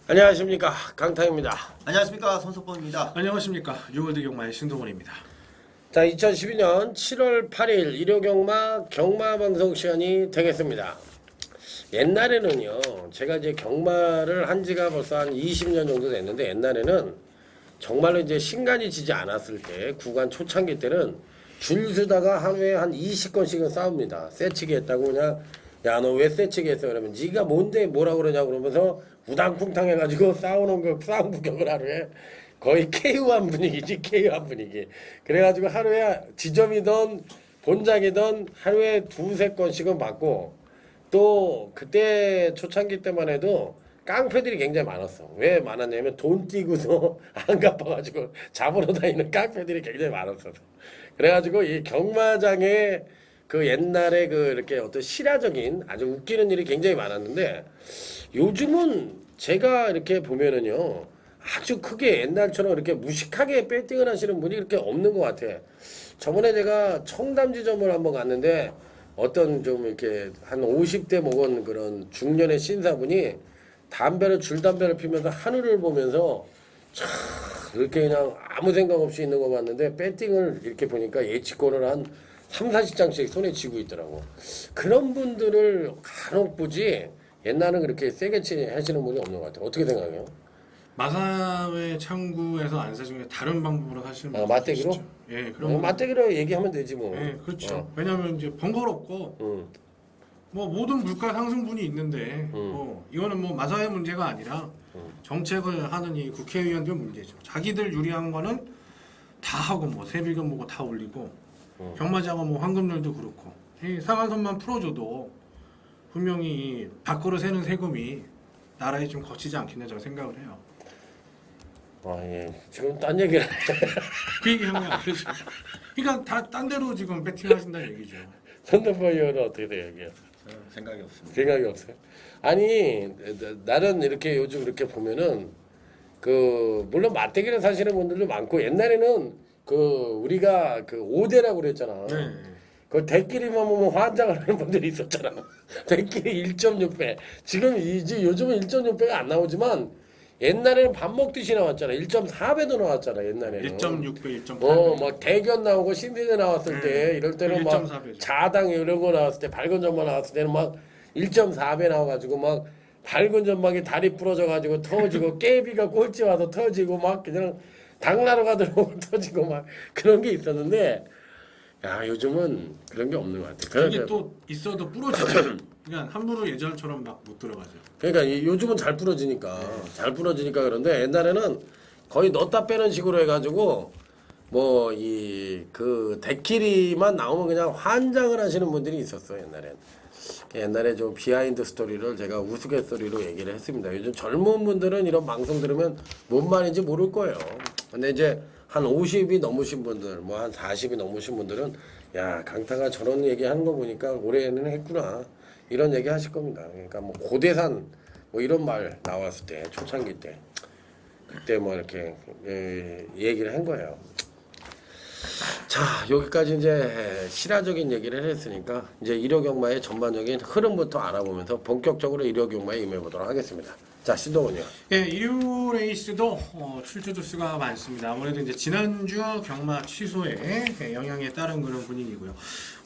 안녕하십니까, 강타입니다. 안녕하십니까, 손석범입니다. 안녕하십니까, 유월드 경마의 신동원입니다. 자, 2012년 7월 8일 일요경마 경마방송 시간이 되겠습니다. 옛날에는요, 제가 이제 경마를 한 지가 벌써 한 20년 정도 됐는데, 옛날에는 정말로 이제 신간이 지지 않았을 때, 구간 초창기 때는 줄 서다가 하루에 한 20건씩은 싸웁니다. 세치기 했다고 그냥, 야, 너 왜 세치기 했어? 그러면 네가 뭔데 뭐라 그러냐고 그러면서 우당쿵탕 해가지고 싸우는 거, 싸움 구경을 하루에 거의 KO한 분위기지, KO한 분위기. 그래가지고 하루에 지점이든 본작이든 하루에 두세 건씩은 받고, 또 그때 초창기 때만 해도 깡패들이 굉장히 많았어. 왜 많았냐면 돈 띄고서 안 갚아가지고 잡으러 다니는 깡패들이 굉장히 많았어. 그래가지고 이 경마장에 그 옛날에 그 이렇게 어떤 실화적인 아주 웃기는 일이 굉장히 많았는데, 요즘은 제가 이렇게 보면은요, 아주 크게 옛날처럼 이렇게 무식하게 배팅을 하시는 분이 그렇게 없는 것 같아. 저번에 제가 청담지점을 한번 갔는데, 어떤 좀 이렇게 한 50대 먹은 그런 중년의 신사분이 줄담배를 피면서 하늘을 보면서 참 이렇게 그냥 아무 생각 없이 있는 거 봤는데, 배팅을 이렇게 보니까 예치권을 한 3, 40장씩 손에 쥐고 있더라고. 그런 분들을 간혹 보지, 옛날은 그렇게 세게 하시는 분이 없는 것 같아요. 어떻게 생각해요? 마사회 창구에서 안 사시는 다른 방법으로 하시는 분들 맞대기로? 계시죠? 예, 그럼 맞대기로 얘기하면 되지 뭐. 예, 그렇죠. 왜냐하면 이제 번거롭고 뭐 모든 물가 상승분이 있는데 뭐 이거는 뭐 마사회 문제가 아니라 정책을 하는 이 국회의원들 문제죠. 자기들 유리한 거는 다 하고 뭐 세비금 뭐고 다 올리고 경마장은 뭐 황금률도 그렇고 이 상한선만 풀어줘도 분명히 이 밖으로 새는 세금이 나라에 좀 거치지 않겠냐 저는 생각을 해요. 예. 지금 딴 얘기를 해. 그 얘기 하면 안 되죠. 그러니까 다 딴 데로 지금 배팅하신다는 얘기죠. 선대포 의원은 어떻게 돼요, 이게? 생각이 없습니다. 생각이 없어요. 아니, 나는 이렇게 요즘 이렇게 보면은 그 물론 맞대기를 사시는 분들도 많고, 옛날에는 그 우리가 그 5대라고 그랬잖아. 네. 그 대끼리만 보면 환장을 하는 분들이 있었잖아. 대끼리 1.6배. 지금 이제 요즘은 1.6배가 안 나오지만 옛날에는 밥 먹듯이 나왔잖아. 1.4배도 나왔잖아. 옛날에는. 1.6배, 1.8배. 뭐 대견 나오고 신세대 나왔을 때 이럴 때는 막 1.4배 죠. 자당 이런 거 나왔을 때 밝은 전망 나왔을 때는 막 1.4배 나와가지고 막 밝은 전망이 다리 부러져가지고 터지고 깨비가 꼴찌 와서 터지고 막 그냥 당나라가 들어오고 터지고 막 그런 게 있었는데, 야, 요즘은 그런 게 없는 것 같아. 그게 또 있어도 부러지죠. 그러니까 함부로 예전처럼 막 못 들어가죠. 그러니까 요즘은 잘 부러지니까 그런데, 옛날에는 거의 넣었다 빼는 식으로 해가지고 뭐 이 그 대끼리만 나오면 그냥 환장을 하시는 분들이 있었어. 옛날에 좀 비하인드 스토리를 제가 우스갯소리로 얘기를 했습니다. 요즘 젊은 분들은 이런 방송 들으면 뭔 말인지 모를 거예요. 근데 이제 한 50이 넘으신 분들, 뭐 한 40이 넘으신 분들은, 야, 강타가 저런 얘기하는 거 보니까 올해는 했구나, 이런 얘기 하실 겁니다. 그러니까 뭐 고대산 뭐 이런 말 나왔을 때, 초창기 때, 그때 뭐 이렇게 얘기를 한 거예요. 자, 여기까지 이제 실화적인 얘기를 했으니까 이제 일요경마의 전반적인 흐름부터 알아보면서 본격적으로 일요경마에 임해보도록 하겠습니다. 자, 신동훈이요. 예, 일요 레이스도 출조 조수가 많습니다. 아무래도 이제 지난주 경마 취소에 영향에 따른 그런 분위기고요.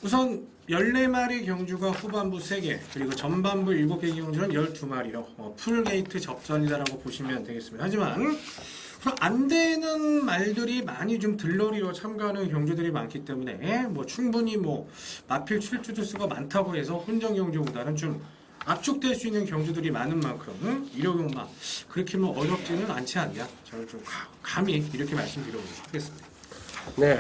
우선 14마리 경주가 후반부 3개, 그리고 전반부 7개 경주는 12마리로 풀게이트 접전이다라고 보시면 되겠습니다. 하지만 안 되는 말들이 많이 좀 들러리로 참가하는 경주들이 많기 때문에 뭐 충분히 뭐 마필 출주 조수가 많다고 해서 혼전 경주보다는 좀 압축될 수 있는 경주들이 많은 만큼 일요경마 그렇게 뭐 어렵지는 않지 않냐, 저는 좀 감히 이렇게 말씀드려보고 싶겠습니다. 네,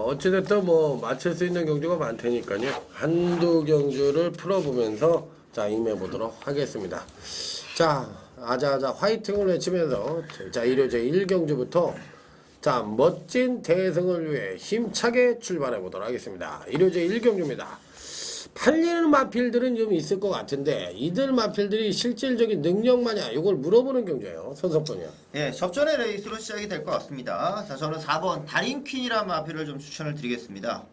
어찌됐든 뭐 맞출 수 있는 경주가 많다니까요. 한두 경주를 풀어보면서 자, 임해보도록 하겠습니다. 자, 아자아자 화이팅을 외치면서 자, 일요 제1경주부터 자, 멋진 대승을 위해 힘차게 출발해 보도록 하겠습니다. 일요 제1경주입니다. 팔리는 마필들은 좀 있을 것 같은데, 이들 마필들이 실질적인 능력마냐, 이걸 물어보는 경주예요. 손석권이요. 예, 접전의 레이스로 시작이 될 것 같습니다. 자, 저는 4번 달인퀸이라는 마필을 좀 추천을 드리겠습니다.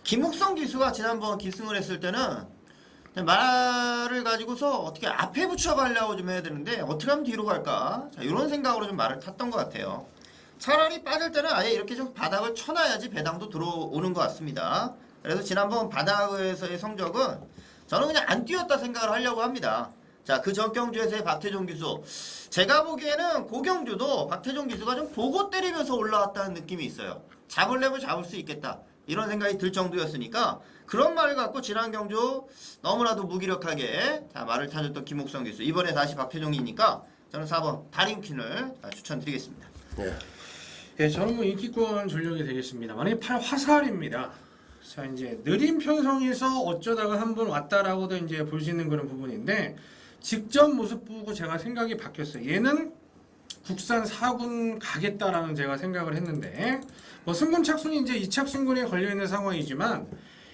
김욱성 기수가 지난번 기승을 했을 때는 말을 가지고서 어떻게 앞에 붙여가려고 좀 해야 되는데 어떻게 하면 뒤로 갈까? 자, 이런 생각으로 좀 말을 탔던 것 같아요. 차라리 빠질 때는 아예 이렇게 좀 바닥을 쳐놔야지 배당도 들어오는 것 같습니다. 그래서 지난번 바닥에서의 성적은 저는 그냥 안 뛰었다 생각을 하려고 합니다. 자, 그 전 경주에서의 박태종 기수. 제가 보기에는 고경주도 박태종 기수가 좀 보고 때리면서 올라왔다는 느낌이 있어요. 잡으려면 잡을 수 있겠다. 이런 생각이 들 정도였으니까 그런 말을 갖고 지난 경주 너무나도 무기력하게 자, 말을 타줬던 김옥성 기수. 이번에 다시 박태종이니까 저는 4번 다림퀸을 추천드리겠습니다. 네. 예, 저는 뭐 인기권 전력이 되겠습니다. 만약에 8 화살입니다. 자, 이제 느린 편성에서 어쩌다가 한번 왔다라고도 이제 볼 수 있는 그런 부분인데 직전 모습 보고 제가 생각이 바뀌었어요. 얘는 국산 4군 가겠다라는 제가 생각을 했는데 뭐 승군 착순이 이제 2착 승군에 걸려 있는 상황이지만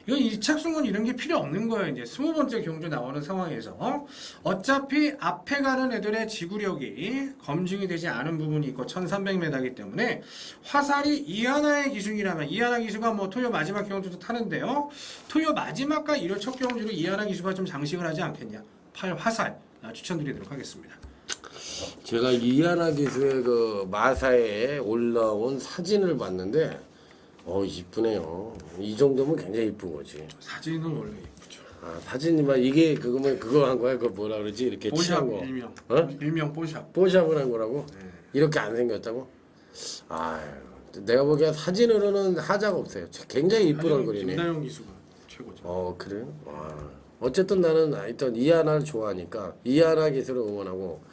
이건 2착 승군 이런 게 필요 없는 거예요. 이제 20번째 경주 나오는 상황에서 어차피 앞에 가는 애들의 지구력이 검증이 되지 않은 부분이 있고 1300m이기 때문에 화살이 이하나의 기준이라면 이하나 기수가 뭐 토요 마지막 경주도 타는데요. 토요 마지막과 1월 첫 경주로 이하나 기수가 좀 장식을 하지 않겠냐. 8 화살 추천드리도록 하겠습니다. 제가 이하나 기수의 그 마사에 올라온 사진을 봤는데 이쁘네요. 이 정도면 굉장히 이쁜 거지. 사진은 원래 예쁘죠. 아, 사진이만 이게 그거면 그거 한 거야? 그 뭐라 그러지? 이렇게 취한 뽀샵 거. 일명. 어? 일명 뽀샵. 뽀샵을 한 거라고? 네. 이렇게 안 생겼다고? 아유, 내가 보기엔 사진으로는 하자가 없어요. 굉장히 이쁜 얼굴이네. 김다영 기수가 최고죠. 그래요? 와. 어쨌든 나는 하여튼 이하나를 좋아하니까 이하나 기술을 응원하고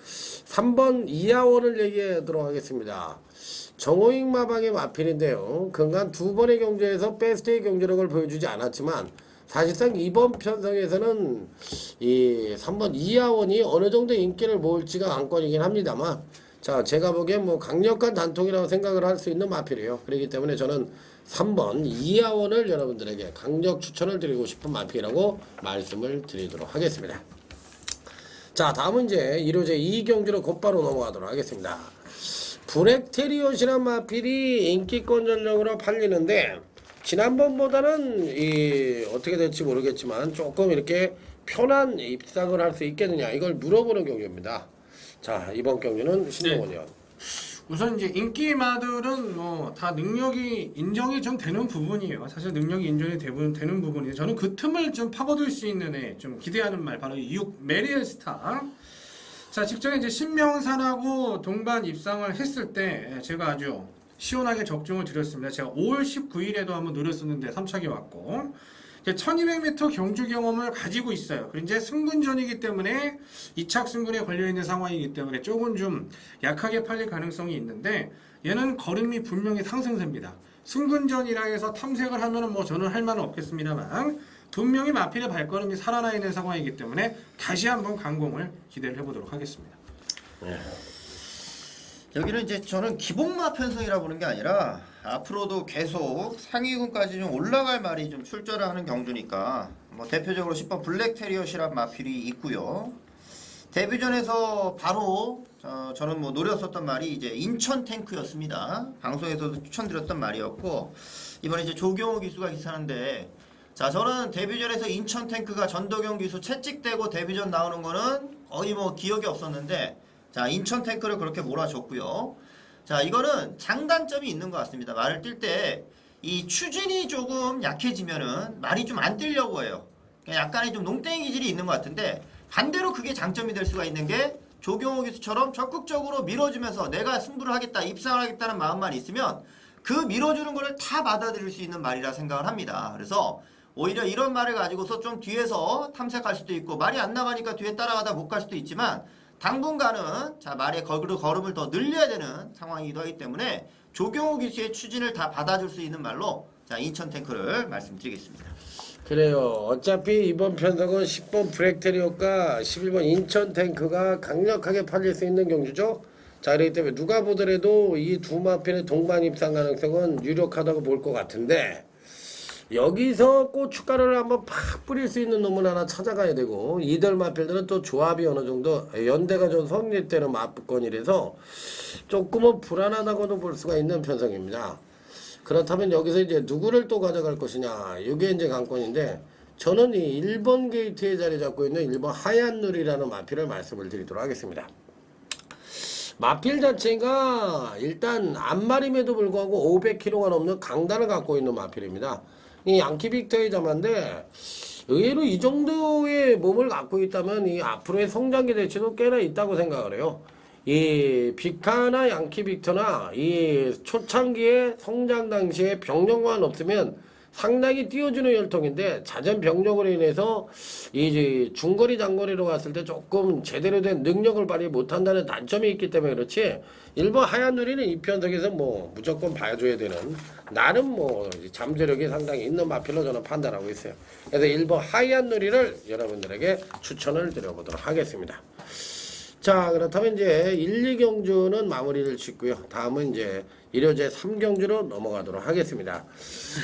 3번 이하원을 얘기하도록 하겠습니다. 정호익 마방의 마필인데요. 그간 두 번의 경주에서 베스트의 경주력을 보여주지 않았지만 사실상 이번 편성에서는 이 3번 이하원이 어느 정도 인기를 모을지가 관건이긴 합니다만 자, 제가 보기엔 뭐 강력한 단통이라고 생각을 할 수 있는 마필이에요. 그렇기 때문에 저는 3번 이하원을 여러분들에게 강력 추천을 드리고 싶은 마필이라고 말씀을 드리도록 하겠습니다. 자, 다음은 이제 1호제 2경주로 곧바로 넘어가도록 하겠습니다. 브렉테리엇이란 마필이 인기권 전력으로 팔리는데 지난번보다는 어떻게 될지 모르겠지만 조금 이렇게 편한 입상을 할 수 있겠느냐 이걸 물어보는 경주입니다. 자, 이번 경주는 신동원 의원. 우선 이제 인기마들은 뭐 다 능력이 인정이 좀 되는 부분이에요. 사실 능력이 인정이 되는 부분이에요. 저는 그 틈을 좀 파고들 수 있는 애 좀 기대하는 말 바로 6 메리엘 스타. 자, 직전에 이제 신명산하고 동반 입상을 했을 때 제가 아주 시원하게 적중을 드렸습니다. 제가 5월 19일에도 한번 노렸었는데 3착이 왔고 1200m 경주 경험을 가지고 있어요. 그리고 이제 승군전이기 때문에 2착 승군에 걸려있는 상황이기 때문에 조금 좀 약하게 팔릴 가능성이 있는데 얘는 걸음이 분명히 상승세입니다. 승군전이라 해서 탐색을 하면은 뭐 저는 할 말은 없겠습니다만 분명히 마필의 발걸음이 살아나 있는 상황이기 때문에 다시 한번 강공을 기대를 해보도록 하겠습니다. 네. 여기는 이제 저는 기복마 편성이라 보는 게 아니라 앞으로도 계속 상위군까지 좀 올라갈 말이 좀 출전을 하는 경주니까 뭐 대표적으로 10번 블랙테리엇이란 마필이 있고요. 데뷔전에서 바로 저는 뭐 노렸었던 말이 이제 인천 탱크였습니다. 방송에서도 추천드렸던 말이었고 이번에 이제 조경호 기수가 기사하는데 자, 저는 데뷔전에서 인천 탱크가 전도경 기수 채찍대고 데뷔전 나오는 거는 거의 뭐 기억이 없었는데 자, 인천 탱크를 그렇게 몰아줬고요. 자, 이거는 장단점이 있는 것 같습니다. 말을 뛸 때 이 추진이 조금 약해지면은 말이 좀 안 뛰려고 해요. 약간의 좀 농땡이 기질이 있는 것 같은데 반대로 그게 장점이 될 수가 있는 게 조경호 기수처럼 적극적으로 밀어주면서 내가 승부를 하겠다, 입상을 하겠다는 마음만 있으면 그 밀어주는 거를 다 받아들일 수 있는 말이라 생각을 합니다. 그래서 오히려 이런 말을 가지고서 좀 뒤에서 탐색할 수도 있고 말이 안 나가니까 뒤에 따라가다 못 갈 수도 있지만 당분간은 자 말의 걸음을 더 늘려야 되는 상황이기도 하기 때문에 조경호 기수의 추진을 다 받아줄 수 있는 말로 자 인천 탱크를 말씀드리겠습니다. 그래요. 어차피 이번 편성은 10번 브렉테리엇과 11번 인천 탱크가 강력하게 팔릴 수 있는 경주죠. 자, 그렇기 때문에 누가 보더라도 이 두 마필의 동반 입상 가능성은 유력하다고 볼 것 같은데 여기서 고춧가루를 한번 팍 뿌릴 수 있는 놈을 하나 찾아가야 되고 이들 마필들은 또 조합이 어느 정도 연대가 좀 성립되는 마법권이라서 조금은 불안하다고도 볼 수가 있는 편성입니다. 그렇다면 여기서 이제 누구를 또 가져갈 것이냐 이게 이제 관건인데 저는 이 1번 게이트에 자리 잡고 있는 1번 하얀 누리라는 마필을 말씀을 드리도록 하겠습니다. 마필 자체가 일단 앞마림에도 불구하고 500kg가 넘는 강단을 갖고 있는 마필입니다. 이 양키 빅터의 자마인데 의외로 이 정도의 몸을 갖고 있다면 이 앞으로의 성장 기대치도 꽤나 있다고 생각을 해요. 이 비카나 양키 빅터나 이 초창기의 성장 당시에 병력만 없으면 상당히 띄워주는 혈통인데 잦은 병력으로 인해서 이 중거리 장거리로 갔을 때 조금 제대로 된 능력을 발휘 못한다는 단점이 있기 때문에 그렇지, 일본 하얀 누리는 이 편석에서 뭐 무조건 봐줘야 되는 나름 뭐 잠재력이 상당히 있는 마필로 저는 판단하고 있어요. 그래서 일본 하얀 누리를 여러분들에게 추천을 드려보도록 하겠습니다. 자, 그렇다면 이제 1, 2경주는 마무리를 짓고요. 다음은 이제 1호제 3경주로 넘어가도록 하겠습니다.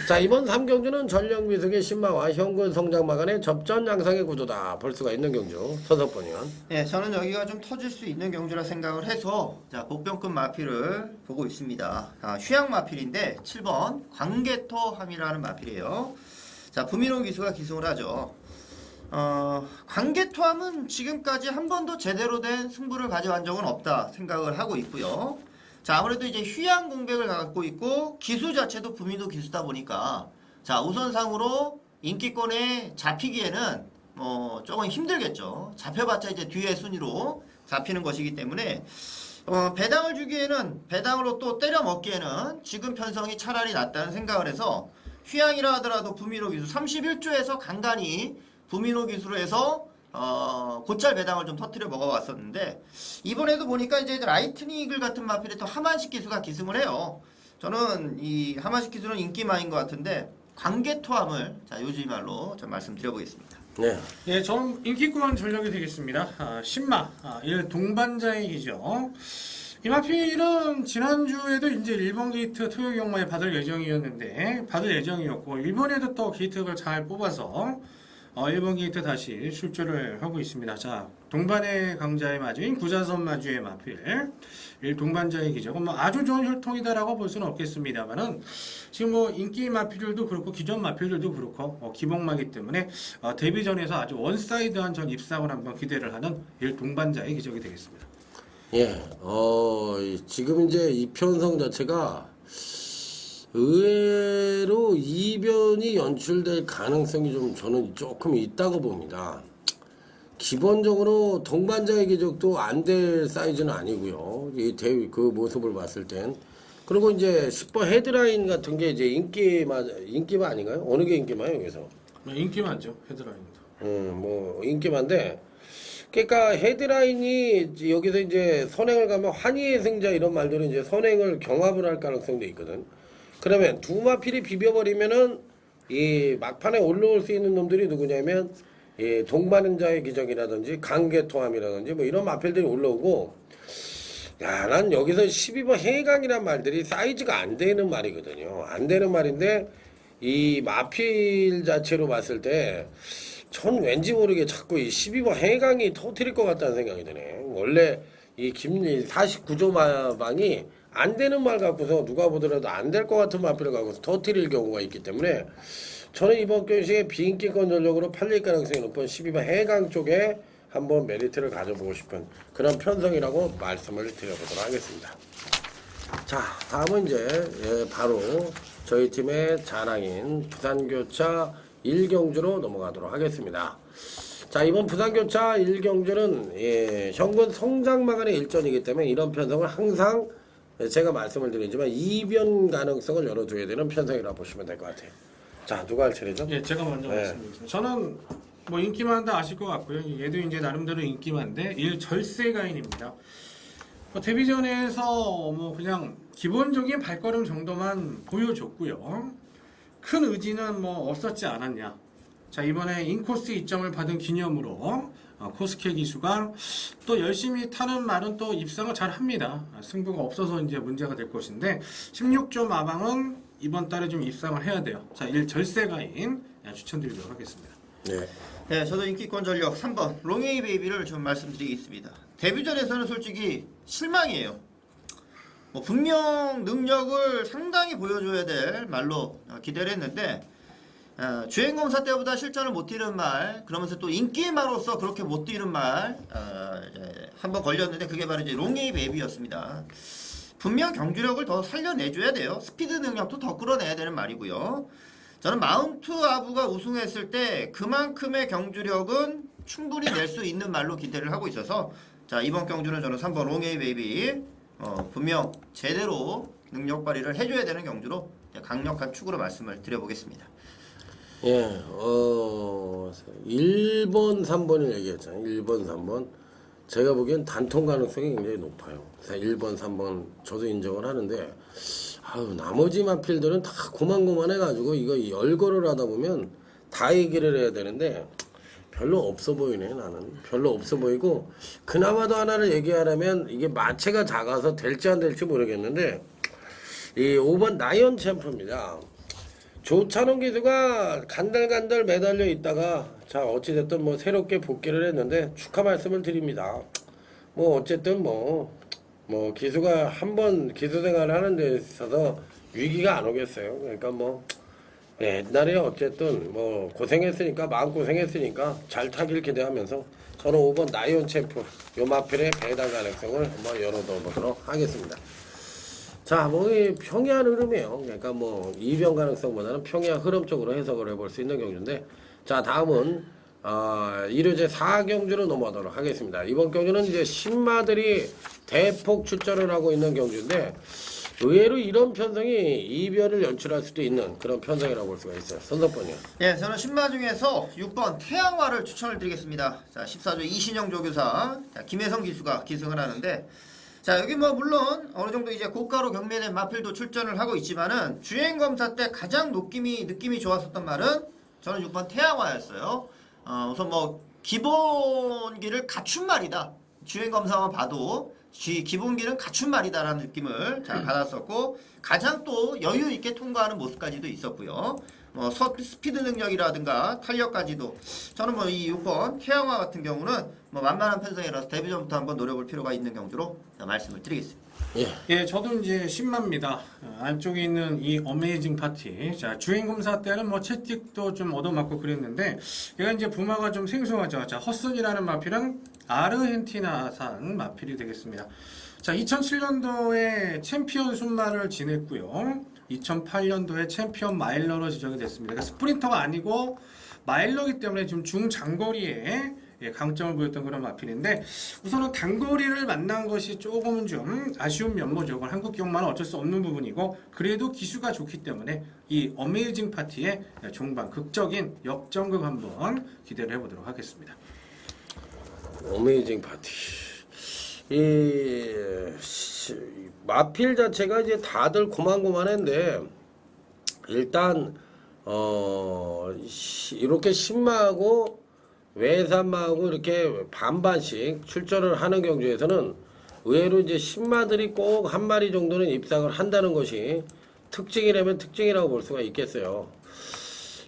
자, 이번 3경주는 전력 미숙의 신마와 현군 성장마 간의 접전 양상의 구도다 볼 수가 있는 경주. 서석권 의원. 네, 저는 여기가 좀 터질 수 있는 경주라 생각을 해서 자, 복병급 마필을 보고 있습니다. 휴양 마필인데 7번 광개토함이라는 마필이에요. 자, 부미로 기수가 기승을 하죠. 광개토함은 지금까지 한 번도 제대로 된 승부를 가져간 적은 없다 생각을 하고 있고요. 자, 아무래도 이제 휴양 공백을 갖고 있고 기수 자체도 부미도 기수다 보니까 자, 우선상으로 인기권에 잡히기에는 조금 힘들겠죠. 잡혀봤자 이제 뒤에 순위로 잡히는 것이기 때문에 배당을 주기에는, 배당으로 또 때려 먹기에는 지금 편성이 차라리 낫다는 생각을 해서 휴양이라 하더라도 부미로 기수 31조에서 간간히 부미노 기수로 해서 곧잘 배당을 좀 터트려 먹어왔었는데 이번에도 보니까 이제 라이트닝 이글 같은 마필에 또 하만식 기수가 기승을 해요. 저는 이 하만식 기수는 인기마인 것 같은데 광개토함을 자, 요즘 말로 좀 말씀드려보겠습니다. 네. 예, 저는 인기권 전력이 되겠습니다. 신마, 1 동반자의 기죠. 이 마필은 지난주에도 이제 1번 게이트 토요 경마에 받을 예정이었고 이번에도 또 게이트를 잘 뽑아서 1번 게이트 다시 출조를 하고 있습니다. 자, 동반의 강자의 마주인 구자선 마주의 마필 1 동반자의 기적은 뭐 아주 좋은 혈통이다라고 볼 수는 없겠습니다만은 지금 뭐 인기 마필들도 그렇고 기존 마필들도 그렇고 기복마기 때문에 데뷔전에서 아주 원사이드한 전 입상을 한번 기대를 하는 1 동반자의 기적이 되겠습니다. 예, 지금 이제 이 편성 자체가 의외로 이변이 연출될 가능성이 좀 저는 조금 있다고 봅니다. 기본적으로 동반자의 기적도 안 될 사이즈는 아니고요. 이 대위 그 모습을 봤을 땐. 그리고 이제 10번 헤드라인 같은 게 이제 인기마 아닌가요? 어느 게 인기마요, 여기서? 인기만죠, 헤드라인도. 뭐 인기마인데, 그러니까 헤드라인이 여기서 이제 선행을 가면 환희의 승자 이런 말들은 이제 선행을 경합을 할 가능성도 있거든. 그러면 두 마필이 비벼버리면은 이 막판에 올라올 수 있는 놈들이 누구냐면 이 동반자의 기적이라든지 강개토함이라든지 뭐 이런 마필들이 올라오고, 야, 난 여기서 12번 해강이란 말들이 사이즈가 안 되는 말이거든요. 안 되는 말인데 이 마필 자체로 봤을 때 전 왠지 모르게 자꾸 이 12번 해강이 터뜨릴 것 같다는 생각이 드네. 원래 이 49조 마방이 안 되는 말 갖고서 누가 보더라도 안 될 것 같은 마필을 갖고서 터뜨릴 경우가 있기 때문에 저는 이번 경시에 비인기권 전력으로 팔릴 가능성이 높은 12번 해강 쪽에 한번 메리트를 가져보고 싶은 그런 편성이라고 말씀을 드려보도록 하겠습니다. 자, 다음은 이제 바로 저희 팀의 자랑인 부산교차 1경주로 넘어가도록 하겠습니다. 자, 이번 부산교차 1경주는 현군 성장마간의 일전이기 때문에 이런 편성을 항상 제가 말씀을 드리지만 이변 가능성을 열어둬야 되는 편성이라고 보시면 될 것 같아요. 자, 누가 할 차례죠? 예, 제가 먼저 말씀드리겠습니다. 저는 뭐 인기만다 아실 것 같고요. 얘도 이제 나름대로 인기만데 1 절세가인입니다. 데뷔전에서 뭐 그냥 기본적인 발걸음 정도만 보여줬고요. 큰 의지는 뭐 없었지 않았냐. 자, 이번에 인코스 입점을 받은 기념으로 코스케 기수가 또 열심히 타는 말은 또 입상을 잘 합니다. 승부가 없어서 이제 문제가 될 것인데 16조 마방은 이번 달에 좀 입상을 해야 돼요. 자, 1 절세가인 추천드리도록 하겠습니다. 네. 네, 저도 인기권 전력 3번 롱웨이 베이비를 좀 말씀드리겠습니다. 데뷔전에서는 솔직히 실망이에요. 분명 능력을 상당히 보여줘야 될 말로 기대를 했는데 주행검사 때보다 실전을 못 뛰는 말, 그러면서 또 인기마로서 그렇게 못 뛰는 말, 한번 걸렸는데 그게 바로 이제 롱에이 베이비였습니다. 분명 경주력을 더 살려내줘야 돼요. 스피드 능력도 더 끌어내야 되는 말이고요. 저는 마운트 아부가 우승했을 때 그만큼의 경주력은 충분히 낼 수 있는 말로 기대를 하고 있어서 자, 이번 경주는 저는 3번 롱에이 베이비 분명 제대로 능력 발휘를 해줘야 되는 경주로 강력한 축으로 말씀을 드려보겠습니다. 예, 1번, 3번을 얘기했잖아요. 1번, 3번. 제가 보기엔 단통 가능성이 굉장히 높아요. 1번, 3번 저도 인정을 하는데 나머지 마필들은 다 고만고만해가지고 이거 열거를 하다 보면 다 얘기를 해야 되는데 별로 없어 보이네. 나는 별로 없어 보이고 그나마도 하나를 얘기하려면 이게 마체가 작아서 될지 안 될지 모르겠는데 이 5번 나이언 챔프입니다. 조찬원 기수가 간달간달 매달려 있다가 자 어찌됐든 뭐 새롭게 복귀를 했는데 축하 말씀을 드립니다. 뭐 어쨌든 뭐 기수가 한번 기수 생활을 하는 데 있어서 위기가 안 오겠어요. 그러니까 뭐 옛날에 어쨌든 뭐 고생했으니까 마음 고생했으니까 잘 타길 기대하면서 저는 5번 나이온 챔프 요 마필의 배당 가능성을 한번 열어둬보도록 하겠습니다. 자, 뭐 평이한 흐름이에요. 그러니까 뭐 이변 가능성보다는 평이한 흐름 쪽으로 해석을 해볼 수 있는 경주인데, 자 다음은 1호제 4경주로 넘어가도록 하겠습니다. 이번 경주는 이제 신마들이 대폭 출전을 하고 있는 경주인데 의외로 이런 편성이 이변을 연출할 수도 있는 그런 편성이라고 볼 수가 있어요. 선석번이요. 예, 저는 신마 중에서 6번 태양화를 추천을 드리겠습니다. 자, 14조 이신영 조교사, 자, 김혜성 기수가 기승을 하는데, 자, 여기 뭐 물론 어느 정도 이제 고가로 경매된 마필도 출전을 하고 있지만은 주행 검사 때 가장 느낌이 좋았었던 말은 저는 6번 태양화였어요. 우선 뭐 기본기를 갖춘 말이다. 주행 검사만 봐도 기본기는 갖춘 말이다라는 느낌을 잘 받았었고 가장 또 여유 있게 통과하는 모습까지도 있었고요. 뭐 스피드 능력이라든가 탄력까지도 저는 뭐 이 6번 태양화 같은 경우는 뭐 만만한 편성이라서 데뷔전부터 한번 노려볼 필요가 있는 경주로 말씀을 드리겠습니다. 예, 저도 이제 10마입니다. 안쪽에 있는 이 어메이징 파티. 자, 주행 검사 때는 뭐 채찍도 좀 얻어맞고 그랬는데, 얘가 이제 부마가 좀 생소하죠. 자, 허슨이라는 마필은 아르헨티나산 마필이 되겠습니다. 자, 2007년도에 챔피언 순마를 지냈고요. 2008년도에 챔피언 마일러로 지정이 됐습니다. 그러니까 스프린터가 아니고 마일러기 때문에 좀 중장거리에 강점을 보였던 그런 마필인데 우선은 단거리를 만난 것이 조금은 좀 아쉬운 면모죠. 한국 경마는 어쩔 수 없는 부분이고 그래도 기수가 좋기 때문에 이 어메이징 파티의 종반 극적인 역전극 한번 기대를 해보도록 하겠습니다. 어메이징 파티. 이 마필 자체가 이제 다들 고만고만한데 일단 이렇게 신마하고 외산마하고 이렇게 반반씩 출전을 하는 경주에서는 의외로 이제 신마들이 꼭 한 마리 정도는 입상을 한다는 것이 특징이라면 특징이라고 볼 수가 있겠어요.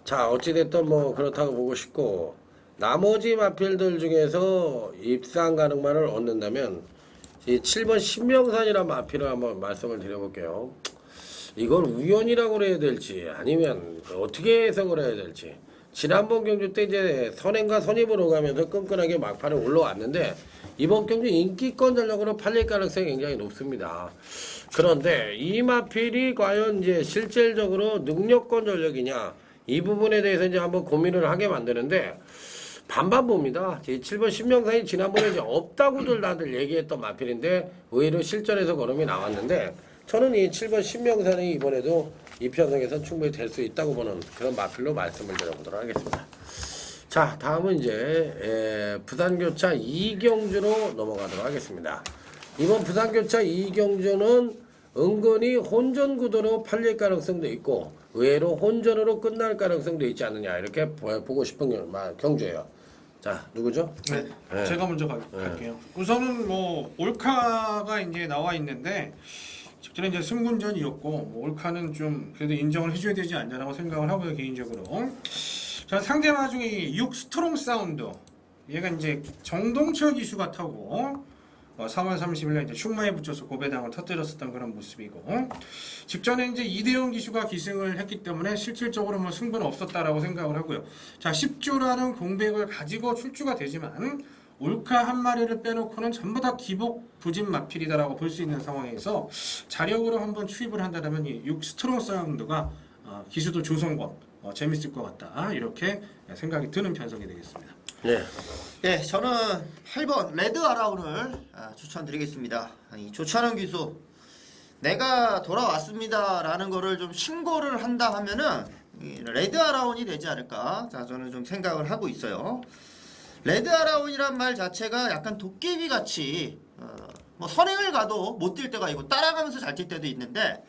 자 어찌됐든 뭐 그렇다고 보고 싶고 나머지 마필들 중에서 입상 가능만을 얻는다면 이 7번 신명산이라는 마필을 한번 말씀을 드려볼게요. 이걸 우연이라고 해야 될지 아니면 어떻게 해석을 해야 될지 지난번 경주 때 이제 선행과 선입으로 가면서 끈끈하게 막판에 올라왔는데 이번 경주 인기권 전략으로 팔릴 가능성이 굉장히 높습니다. 그런데 이 마필이 과연 이제 실질적으로 능력권 전략이냐 이 부분에 대해서 이제 한번 고민을 하게 만드는데 반반 봅니다. 7번 신명산이 지난번에 이제 없다고들 다들 얘기했던 마필인데 의외로 실전에서 걸음이 나왔는데 저는 이 7번 신명산이 이번에도 이 편성에서 충분히 될 수 있다고 보는 그런 마필로 말씀을 드려보도록 하겠습니다. 자 다음은 이제 부산교차 2경주로 넘어가도록 하겠습니다. 이번 부산교차 2경주는 은근히 혼전 구도로 팔릴 가능성도 있고 의외로 혼전으로 끝날 가능성도 있지 않느냐 이렇게 보고 싶은 경주예요. 자 누구죠? 네, 제가 먼저 갈게요. 우선은 뭐 올카가 이제 나와 있는데 직전에 이제 승군전이었고 뭐 올카는 좀 그래도 인정을 해줘야 되지 않냐라고 생각을 하고요 개인적으로. 자 상대 마중이 6 스트롱 사운드 얘가 이제 정동철 기수가 타고 4월 30일에 이제 흉마에 붙여서 고배당을 터뜨렸었던 그런 모습이고 직전에 이제 이대용 기수가 기승을 했기 때문에 실질적으로 뭐 승부는 없었다라고 생각을 하고요. 자 10주라는 공백을 가지고 출주가 되지만 올카 한 마리를 빼놓고는 전부 다 기복 부진 마필이다라고 볼 수 있는 상황에서 자력으로 한번 추입을 한다면 이 6 스트롱 사운드가 기수도 조성권 재밌을 것 같다 이렇게 생각이 드는 편성이 되겠습니다. 네. 네, 저는 8번 레드 아라운을 추천드리겠습니다. 이 조찬원 기수 내가 돌아왔습니다라는 거를 좀 신고를 한다 하면은 이 레드 아라운이 되지 않을까? 자, 저는 좀 생각을 하고 있어요. 레드 아라운이란 말 자체가 약간 도깨비 같이 뭐 선행을 가도 못 뛸 때가 있고 따라가면서 잘 뛸 때도 있는데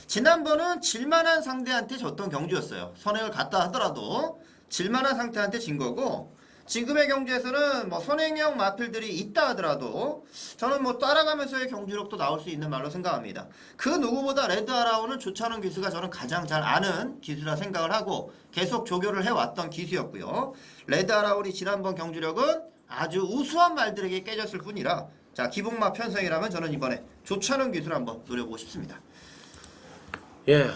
지난번은 질만한 상대한테 졌던 경주였어요. 선행을 갔다 하더라도 질만한 상대한테 진 거고 지금의 경주에서는 뭐 선행형 마필들이 있다 하더라도 저는 뭐 따라가면서의 경주력도 나올 수 있는 말로 생각합니다. 그 누구보다 레드 아라운은 조찬원 기수가 저는 가장 잘 아는 기수라 생각을 하고 계속 조교를 해왔던 기수였고요. 레드 아라운이 지난번 경주력은 아주 우수한 말들에게 깨졌을 뿐이라 자 기복마 편성이라면 저는 이번에 조찬원 기수를 한번 노려보고 싶습니다. 예,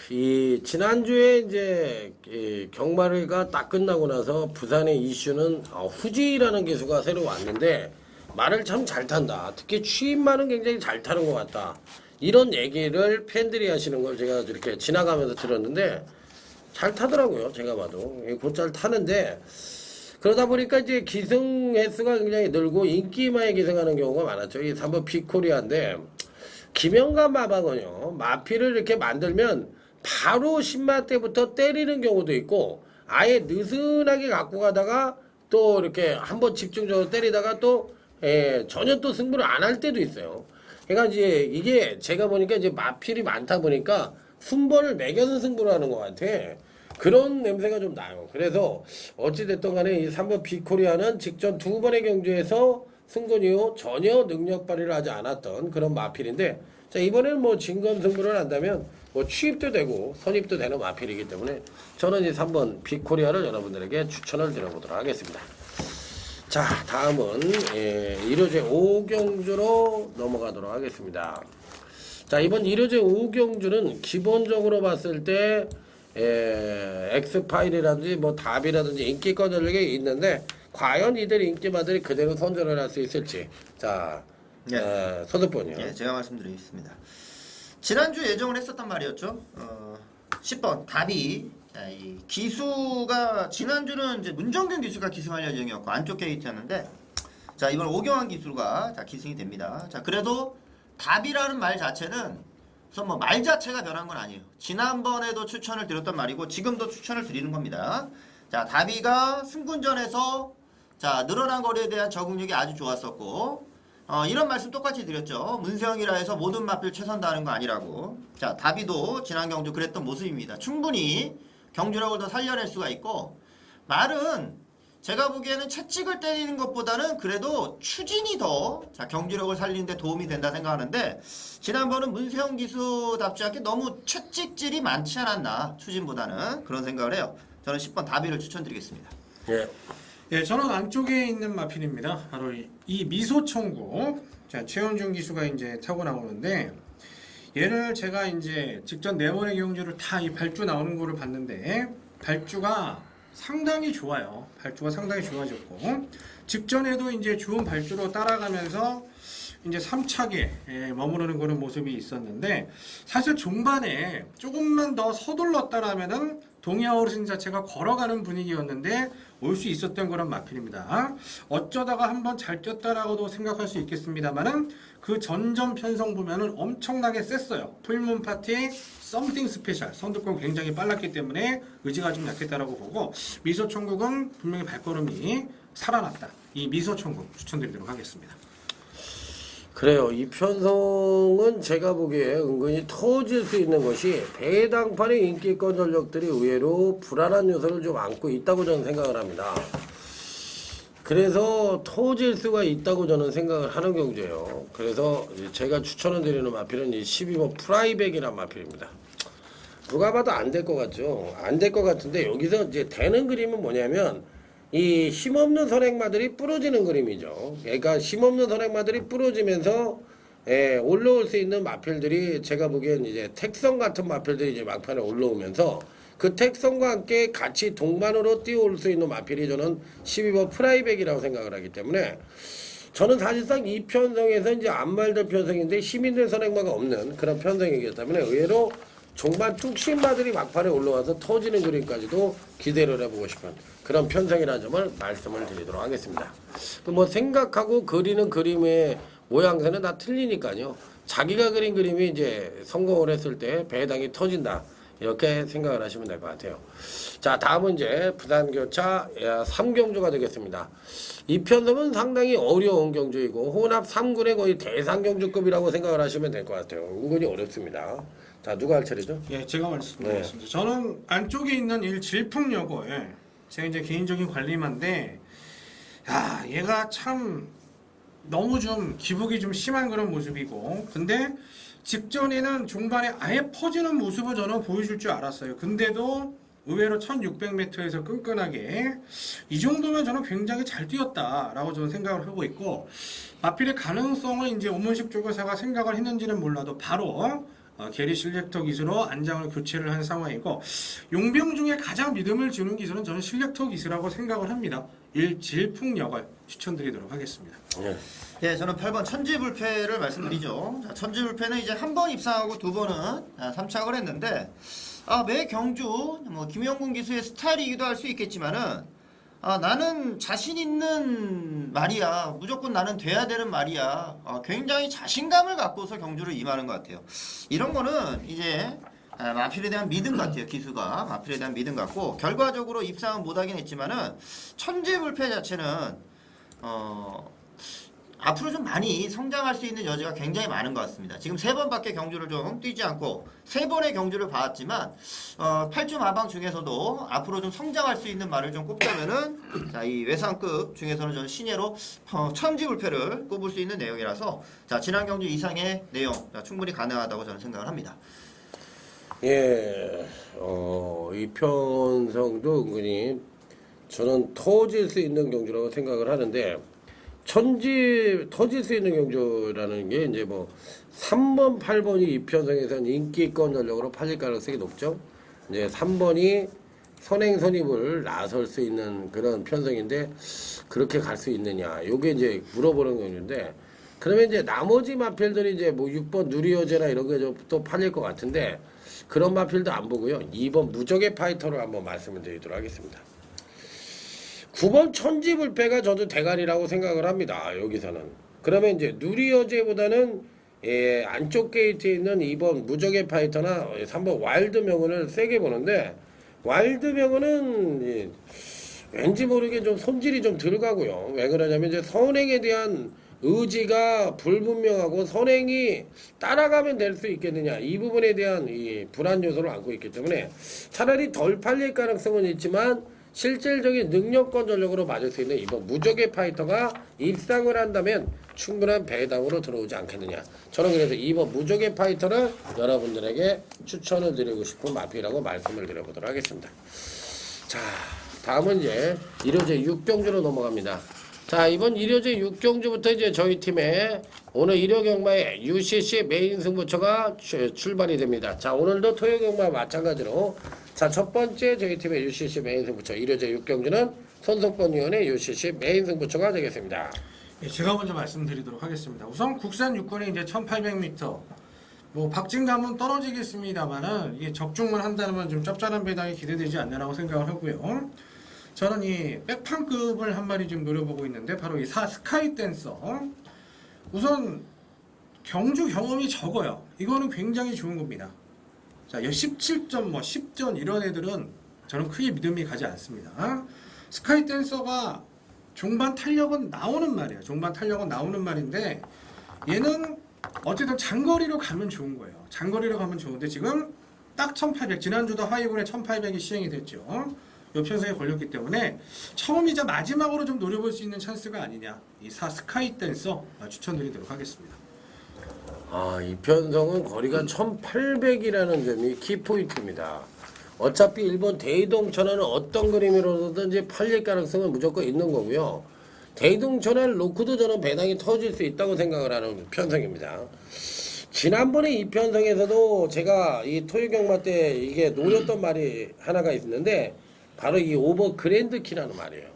이 지난주에 이제 이 경마가 딱 끝나고 나서 부산의 이슈는 후지라는 기수가 새로 왔는데 말을 참 잘 탄다. 특히 취임말은 굉장히 잘 타는 것 같다. 이런 얘기를 팬들이 하시는 걸 제가 이렇게 지나가면서 들었는데 잘 타더라고요. 제가 봐도 곧잘 타는데 그러다 보니까 이제 기승 횟수가 굉장히 늘고 인기마에 기승하는 경우가 많았죠. 이 3번 비코리아인데. 김영감 마방은요 마피를 이렇게 만들면 바로 신마 때부터 때리는 경우도 있고 아예 느슨하게 갖고 가다가 또 이렇게 한번 집중적으로 때리다가 또 전혀 또 승부를 안 할 때도 있어요. 그러니까 이제 이게 제가 보니까 이제 마필이 많다 보니까 순번을 매겨서 승부를 하는 것 같아. 그런 냄새가 좀 나요. 그래서 어찌됐든 간에 이 3번 비코리아는 직전 2번의 경주에서 승권 이후 전혀 능력 발휘를 하지 않았던 그런 마필인데 자 이번에는 뭐 진검 승부를 한다면 뭐 취입도 되고 선입도 되는 마필이기 때문에 저는 이 3번 비코리아를 여러분들에게 추천을 드려보도록 하겠습니다. 자 다음은 1호제 5경주로 넘어가도록 하겠습니다. 자 이번 1호제 5경주는 기본적으로 봤을 때 엑스파일이라든지 뭐 답이라든지 인기권 전력이 있는데 과연 이들 인기마들이 그대로 선전을 할 수 있을지 자 서두분이요. 예, 제가 말씀드리겠습니다. 지난주 예정을 했었단 말이었죠. 10번 답이 이 기수가 지난주는 이제 문정균 기수가 기승할 예정이었고 안쪽 게이트였는데 자 이번 오경환 기수가 자 기승이 됩니다. 자 그래도 답이라는 말 자체는 우선 뭐 말 자체가 변한 건 아니에요. 지난번에도 추천을 드렸던 말이고 지금도 추천을 드리는 겁니다. 자 답이가 승군전에서 자 늘어난 거리에 대한 적응력이 아주 좋았었고 이런 말씀 똑같이 드렸죠. 문세영이라 해서 모든 마필 최선 다하는 거 아니라고. 자 다비도 지난 경주 그랬던 모습입니다. 충분히 경주력을 더 살려낼 수가 있고 말은 제가 보기에는 채찍을 때리는 것보다는 그래도 추진이 더 자, 경주력을 살리는 데 도움이 된다 생각하는데 지난번은 문세영 기수답지 않게 너무 채찍질이 많지 않았나 추진보다는 그런 생각을 해요. 저는 10번 다비를 추천드리겠습니다. 예. 예, 저는 안쪽에 있는 마필입니다. 바로 이 미소천국. 자, 최원준 기수가 이제 타고 나오는데 얘를 제가 이제 직전 4번의 경주를 다 이 발주 나오는 거를 봤는데 발주가 상당히 좋아요. 발주가 상당히 좋아졌고 직전에도 이제 좋은 발주로 따라가면서 이제 3차게 머무르는 그런 모습이 있었는데 사실 종반에 조금만 더 서둘렀다라면은 동해 어르신 자체가 걸어가는 분위기였는데 올 수 있었던 그런 마필입니다. 어쩌다가 한번 잘 뛰었다라고도 생각할 수 있겠습니다만은 그 전전 편성 보면은 엄청나게 셌어요. 풀문 파티 썸띵 스페셜 선두권 굉장히 빨랐기 때문에 의지가 좀 약했다라고 보고 미소천국은 분명히 발걸음이 살아났다. 이 미소천국 추천드리도록 하겠습니다. 그래요. 이 편성은 제가 보기에 은근히 터질 수 있는 것이 배당판의 인기권 전력들이 의외로 불안한 요소를 좀 안고 있다고 저는 생각을 합니다. 그래서 터질 수가 있다고 저는 생각을 하는 경주예요. 그래서 제가 추천을 드리는 마필은 이 12번 프라이백이라는 마필입니다. 누가 봐도 안 될 것 같죠. 안 될 것 같은데 여기서 이제 되는 그림은 뭐냐면 이 힘없는 선행마들이 부러지는 그림이죠. 그러니까 힘없는 선행마들이 부러지면서 올라올 수 있는 마필들이 제가 보기엔 이제 택성 같은 마필들이 이제 막판에 올라오면서 그 택성과 함께 같이 동반으로 뛰어올 수 있는 마필이 저는 12번 프라이백이라고 생각을 하기 때문에 저는 사실상 이 편성에서 이제 안말들 편성인데 힘 있는 선행마가 없는 그런 편성이기 때문에 의외로 종반 뚝심마들이 막판에 올라와서 터지는 그림까지도 기대를 해보고 싶은 그런 편성이라는 점을 말씀을 드리도록 하겠습니다. 뭐 생각하고 그리는 그림의 모양새는 다 틀리니까요. 자기가 그린 그림이 이제 성공을 했을 때 배당이 터진다. 이렇게 생각을 하시면 될 것 같아요. 자, 다음은 이제 부산교차 3경주가 되겠습니다. 이 편성은 상당히 어려운 경주이고 혼합 3군의 거의 대상경주급이라고 생각을 하시면 될 것 같아요. 은근히 어렵습니다. 자, 누가 할 차례죠? 예, 제가 말씀드리겠습니다. 저는 안쪽에 있는 이 질풍여고에 제가 이제 개인적인 관리만데, 야, 얘가 참 너무 좀 기복이 좀 심한 그런 모습이고, 근데 직전에는 종반에 아예 퍼지는 모습을 저는 보여줄 줄 알았어요. 근데도 의외로 1600m에서 끈끈하게 이 정도면 저는 굉장히 잘 뛰었다라고 저는 생각을 하고 있고, 마필의 가능성을 이제 오문식 조교사가 생각을 했는지는 몰라도 바로 게리 실렉터 기수로 안장을 교체를 한 상황이고, 용병 중에 가장 믿음을 주는 기술은 저는 실렉터 기수라고 생각을 합니다. 질풍역을 추천드리도록 하겠습니다. 예, 저는 8번 천지불패를 말씀드리죠. 자, 천지불패는 이제 한 번 입상하고 두 번은 삼착을 했는데, 매 경주 뭐 김영군 기수의 스타일이기도 할 수 있겠지만은, 나는 자신 있는 말이야, 무조건 나는 돼야 되는 말이야, 굉장히 자신감을 갖고서 경주를 임하는 것 같아요. 이런 거는 이제 마필에 대한 믿음 같아요. 기수가 마필에 대한 믿음 같고, 결과적으로 입상은 못하긴 했지만은 천지불패 자체는 앞으로 좀 많이 성장할 수 있는 여지가 굉장히 많은 것 같습니다. 지금 3번밖에 경주를 좀 뛰지 않고 3번의 경주를 봐왔지만 8주 마방 중에서도 앞으로 좀 성장할 수 있는 말을 좀 꼽자면은, 자, 이 외상급 중에서는 저는 신예로 천지불패를 꼽을 수 있는 내용이라서, 자, 지난 경주 이상의 내용, 충분히 가능하다고 저는 생각을 합니다. 예, 이 편성도 은근히 저는 터질 수 있는 경주라고 생각을 하는데, 터질 수 있는 경주라는 게 이제 뭐 3번, 8번이 이 편성에서는 인기권 전력으로 팔릴 가능성이 높죠. 이제 3번이 선행 선입을 나설 수 있는 그런 편성인데 그렇게 갈 수 있느냐, 요게 이제 물어보는 경주인데, 그러면 이제 나머지 마필들이 이제 뭐 6번 누리여제나 이런 게 또 팔릴 것 같은데 그런 마필도 안 보고요. 2번 무적의 파이터를 한번 말씀을 드리도록 하겠습니다. 9번 천지불패가 저도 대가리라고 생각을 합니다. 여기서는. 그러면 이제 누리여제보다는 안쪽 게이트에 있는 2번 무적의 파이터나 3번 와일드 명운을 세게 보는데, 와일드 명운은 왠지 모르게 좀 손질이 좀 덜 가고요. 왜 그러냐면 이제 선행에 대한 의지가 불분명하고 선행이 따라가면 될 수 있겠느냐, 이 부분에 대한 이 불안 요소를 안고 있기 때문에 차라리 덜 팔릴 가능성은 있지만 실질적인 능력권 전력으로 맞을 수 있는 이번 무적의 파이터가 입상을 한다면 충분한 배당으로 들어오지 않겠느냐. 저는 그래서 이번 무적의 파이터를 여러분들에게 추천을 드리고 싶은 마필이라고 말씀을 드려보도록 하겠습니다. 자, 다음은 이제 1호제 6경주로 넘어갑니다. 자, 이번 1호제 6경주부터 이제 저희 팀의 오늘 1호 경마의 UCC 메인 승부처가 출발이 됩니다. 자, 오늘도 토요 경마 마찬가지로, 자, 첫 번째 저희 팀의 UCC 메인 승부처 1호제 6경주는 손석번 위원의 UCC 메인 승부처가 되겠습니다. 예, 제가 먼저 말씀드리도록 하겠습니다. 우선 국산 6권에 이제 1800m, 뭐 박진감은 떨어지겠습니다만은 이게 적중만 한다면 좀 짭짤한 배당이 기대되지 않나라고 생각을 하고요. 저는 이 백판급을 한 마리 좀 노려보고 있는데, 바로 이 스카이 댄서. 우선 경주 경험이 적어요. 이거는 굉장히 좋은 겁니다. 자, 17전, 뭐 10전 이런 애들은 저는 크게 믿음이 가지 않습니다. 스카이 댄서가 종반 탄력은 나오는 말이에요. 종반 탄력은 나오는 말인데, 얘는 어쨌든 장거리로 가면 좋은 거예요. 장거리로 가면 좋은데 지금 딱 1800, 지난주도 하이군에 1800이 시행이 됐죠. 요 편성에 걸렸기 때문에 처음이자 마지막으로 좀 노려볼 수 있는 찬스가 아니냐, 이 스카이 댄서 추천드리도록 하겠습니다. 이 편성은 거리가 1800이라는 점이 키포인트입니다. 어차피 일본 대이동천하는 어떤 그림으로든지 팔릴 가능성은 무조건 있는 거고요. 대이동천을 놓고도 저는 배당이 터질 수 있다고 생각을 하는 편성입니다. 지난번에 이 편성에서도 제가 이 토요경마 때 이게 노렸던 말이 하나가 있는데 바로 이 오버 그랜드 키라는 말이에요.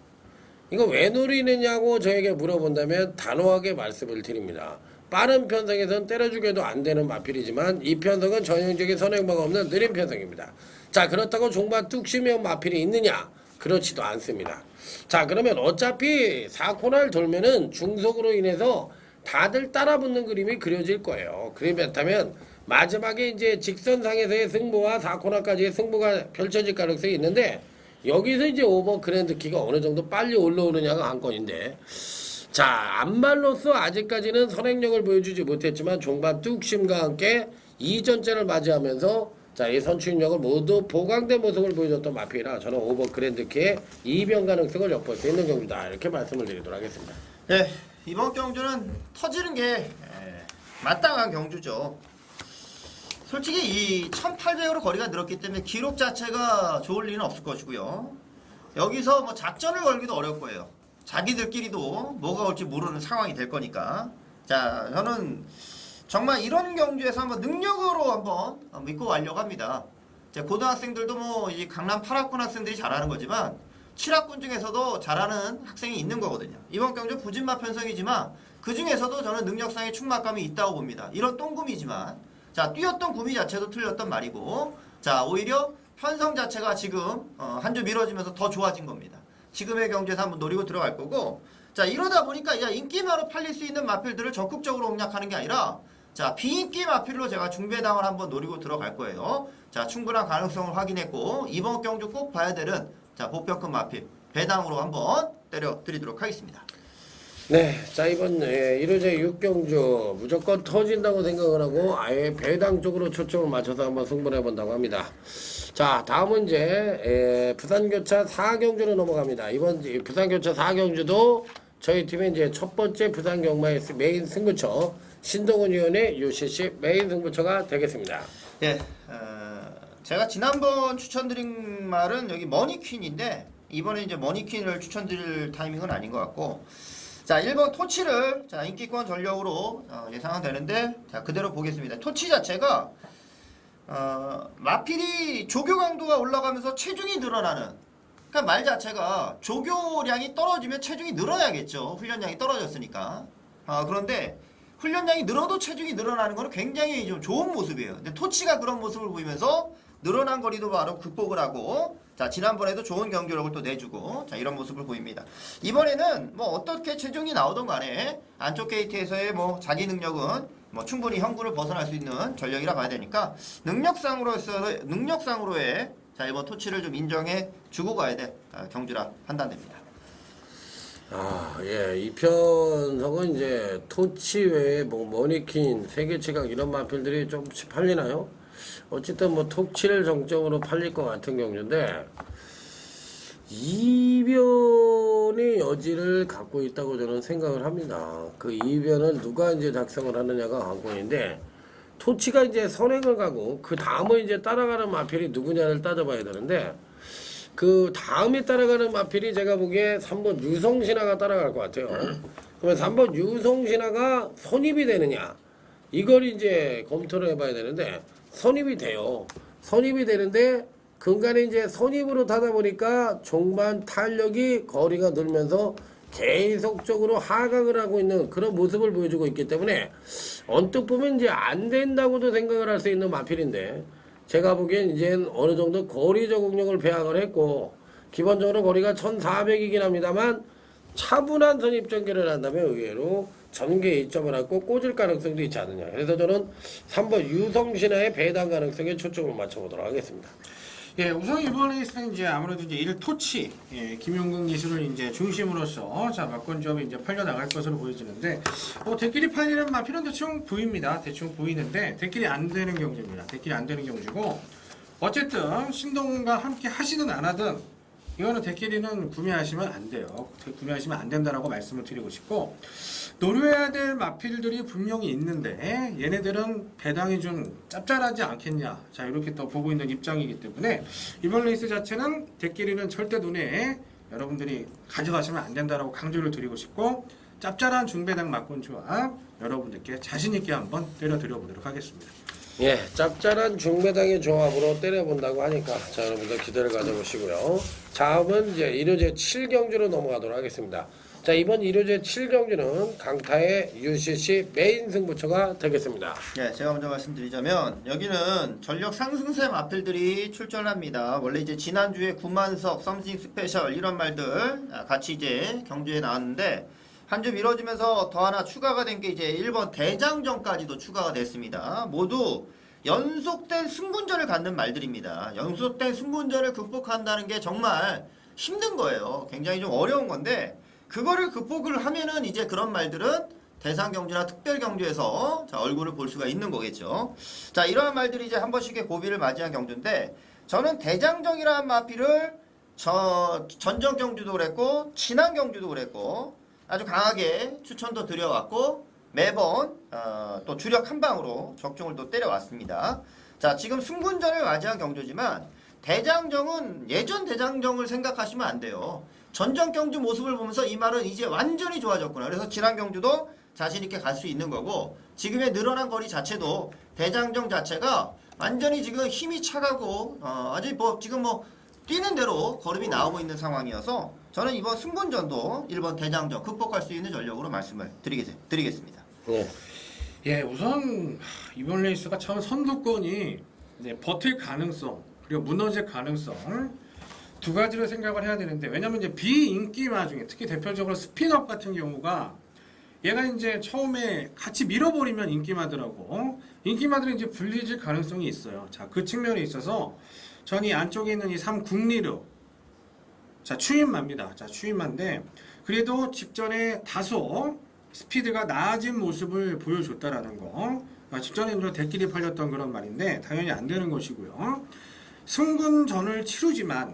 이거 왜 노리느냐고 저에게 물어본다면 단호하게 말씀을 드립니다. 빠른 편성에서는 때려주게도 안 되는 마필이지만 이 편성은 전형적인 선행마가 없는 느린 편성입니다. 자, 그렇다고 종반 뚝심형 마필이 있느냐? 그렇지도 않습니다. 자, 그러면 어차피 4코너를 돌면은 중속으로 인해서 다들 따라붙는 그림이 그려질 거예요. 그렇다면 마지막에 이제 직선상에서의 승부와 4코너까지의 승부가 펼쳐질 가능성이 있는데 여기서 이제 오버 그랜드 키가 어느 정도 빨리 올라오느냐가 관건인데, 자, 안말로서 아직까지는 선행력을 보여주지 못했지만 종반 뚝심과 함께 2전째를 맞이하면서 자, 이 선출력을 모두 보강된 모습을 보여줬던 마피라 저는 오버 그랜드 키의 이변 가능성을 엿볼 수 있는 경기다, 이렇게 말씀을 드리도록 하겠습니다. 네, 이번 경주는 터지는 게 마땅한 경주죠. 솔직히 이 1800으로 거리가 늘었기 때문에 기록 자체가 좋을 리는 없을 것이고요. 여기서 뭐 작전을 걸기도 어려울 거예요. 자기들끼리도 뭐가 올지 모르는 상황이 될 거니까. 자, 저는 정말 이런 경주에서 한번 능력으로 한번 믿고 가려고 합니다. 고등학생들도 뭐 이 강남 8학군 학생들이 잘하는 거지만 7학군 중에서도 잘하는 학생이 있는 거거든요. 이번 경주 부진마 편성이지만 그 중에서도 저는 능력상의 충만감이 있다고 봅니다. 이런 똥구미지만 자, 뛰었던 구미 자체도 틀렸던 말이고, 자, 오히려 편성 자체가 지금 한 주 미뤄지면서 더 좋아진 겁니다. 지금의 경주에서 한번 노리고 들어갈 거고, 자, 이러다 보니까 인기마로 팔릴 수 있는 마필들을 적극적으로 공략하는 게 아니라 자, 비인기 마필로 제가 중배당을 한번 노리고 들어갈 거예요. 자, 충분한 가능성을 확인했고 이번 경주 꼭 봐야 되는 자, 보편급 마필 배당으로 한번 때려 드리도록 하겠습니다. 네, 자, 이번 1호제 6경주 무조건 터진다고 생각을 하고 아예 배당 쪽으로 초점을 맞춰서 한번 승부를 해본다고 합니다. 자, 다음은 이제 부산교차 4경주로 넘어갑니다. 이번 부산교차 4경주도 저희 팀의 이제 첫 번째 부산경마의 메인 승부처 신동훈 위원의 UCC 메인 승부처가 되겠습니다. 예, 제가 지난번 추천드린 말은 여기 머니퀸인데 이번에 이제 머니퀸을 추천드릴 타이밍은 아닌 것 같고, 자, 1번 토치를 자, 인기권 전력으로 예상은 되는데 자, 그대로 보겠습니다. 토치 자체가 마필이 조교 강도가 올라가면서 체중이 늘어나는, 그러니까 말 자체가 조교량이 떨어지면 체중이 늘어야겠죠. 훈련량이 떨어졌으니까. 그런데 훈련량이 늘어도 체중이 늘어나는 것은 굉장히 좀 좋은 모습이에요. 근데 토치가 그런 모습을 보이면서 늘어난 거리도 바로 극복을 하고, 자, 지난번에도 좋은 경기력을 또 내주고, 자, 이런 모습을 보입니다. 이번에는 뭐 어떻게 체중이 나오던 간에 안쪽 게이트에서의 뭐 자기 능력은 뭐 충분히 형구를 벗어날 수 있는 전력이라 봐야 되니까 능력상으로의 자, 이번 토치를 좀 인정해 주고 가야 될 경주라 판단됩니다. 아, 예, 이 편성은 이제 토치 외에 뭐 머니킨, 세계치각 이런 마필들이 좀씩 팔리나요? 어쨌든 뭐 토치를 정점으로 팔릴 것 같은 경주인데 이변의 여지를 갖고 있다고 저는 생각을 합니다. 그 이변을 누가 이제 작성을 하느냐가 관건인데, 토치가 이제 선행을 가고 그 다음에 이제 따라가는 마필이 누구냐를 따져봐야 되는데, 그 다음에 따라가는 마필이 제가 보기에 3번 유성신화가 따라갈 것 같아요. 그러면 3번 유성신화가 선입이 되느냐, 이걸 이제 검토를 해봐야 되는데, 선입이 돼요. 선입이 되는데 근간에 이제 선입으로 타다 보니까 종반 탄력이 거리가 늘면서 계속적으로 하강을 하고 있는 그런 모습을 보여주고 있기 때문에 언뜻 보면 이제 안 된다고도 생각을 할 수 있는 마필인데, 제가 보기엔 이제 어느 정도 거리 적응력을 배양을 했고 기본적으로 거리가 1400이긴 합니다만 차분한 선입 전개를 한다면 의외로 전개 이점을 하고 꽂을 가능성도 있지 않느냐. 그래서 저는 3번 유성신화의 배당 가능성에 초점을 맞춰보도록 하겠습니다. 예, 우선 이번에 이제 아무래도 이제 1토치, 김용근 기술을 이제 중심으로서 자, 막건조합이 이제 팔려 나갈 것으로 보여지는데, 대끼리 팔리는 마필은 대충 보입니다. 대충 보이는데, 대끼리 안 되는 경주입니다. 대끼리 안 되는 경주고, 어쨌든 신동훈과 함께 하시든 안 하든 이거는 대끼리는 구매하시면 안 돼요. 구매하시면 안 된다라고 말씀을 드리고 싶고, 노려야 될 마필들이 분명히 있는데 얘네들은 배당이 좀 짭짤하지 않겠냐, 자 이렇게 또 보고 있는 입장이기 때문에 이번 레이스 자체는 대끼리는 절대 눈에 여러분들이 가져가시면 안 된다라고 강조를 드리고 싶고, 짭짤한 중배당 막군 조합 여러분들께 자신 있게 한번 때려드려 보도록 하겠습니다. 예, 짭짤한 중매당의 조합으로 때려본다고 하니까 자 여러분들 기대를 가져보시고요. 다음은 이제 1호제 7경주로 넘어가도록 하겠습니다. 자 이번 1호제 7경주는 강타의 UCC 메인 승부처가 되겠습니다. 네, 제가 먼저 말씀드리자면 여기는 전력 상승세 마필들이 출전합니다. 원래 이제 지난주에 구만석, 썸씽 스페셜 이런 말들 같이 이제 경주에 나왔는데 한 주 미뤄지면서 더 하나 추가가 된 게 이제 1번 대장정까지도 추가가 됐습니다. 모두 연속된 승분전을 갖는 말들입니다. 연속된 승분전을 극복한다는 게 정말 힘든 거예요. 굉장히 좀 어려운 건데 그거를 극복을 하면은 이제 그런 말들은 대상경주나 특별경주에서 자, 얼굴을 볼 수가 있는 거겠죠. 자, 이러한 말들이 이제 한 번씩의 고비를 맞이한 경주인데 저는 대장정이라는 마필을 전정경주도 그랬고 지난경주도 그랬고 아주 강하게 추천도 드려왔고 매번 또 주력 한방으로 적중을 또 때려왔습니다. 자, 지금 승분전을 맞이한 경주지만 대장정은 예전 대장정을 생각하시면 안 돼요. 전정 경주 모습을 보면서 이 말은 이제 완전히 좋아졌구나. 그래서 지난 경주도 자신 있게 갈 수 있는 거고 지금의 늘어난 거리 자체도 대장정 자체가 완전히 지금 힘이 차가고 아주 뭐 지금 뭐 뛰는 대로 걸음이 나오고 있는 상황이어서 저는 이번 승분전도 1번 대장정 극복할 수 있는 전력으로 말씀을 드리겠습니다. 네. 예, 우선 이번 레이스가 참 선두권이 버틸 가능성 그리고 무너질 가능성 두 가지로 생각을 해야 되는데, 왜냐면 이제 비인기마 중에 특히 대표적으로 스피너 같은 경우가 얘가 이제 처음에 같이 밀어버리면 인기마들하고 인기마들이 이제 분리질 가능성이 있어요. 자, 그 측면에 있어서 전 이 안쪽에 있는 이 3국리르 자 추임마입니다. 자 추임마인데 그래도 직전에 다소 스피드가 나아진 모습을 보여줬다라는 거. 직전에 대끼리 팔렸던 그런 말인데 당연히 안 되는 것이고요. 승군전을 치르지만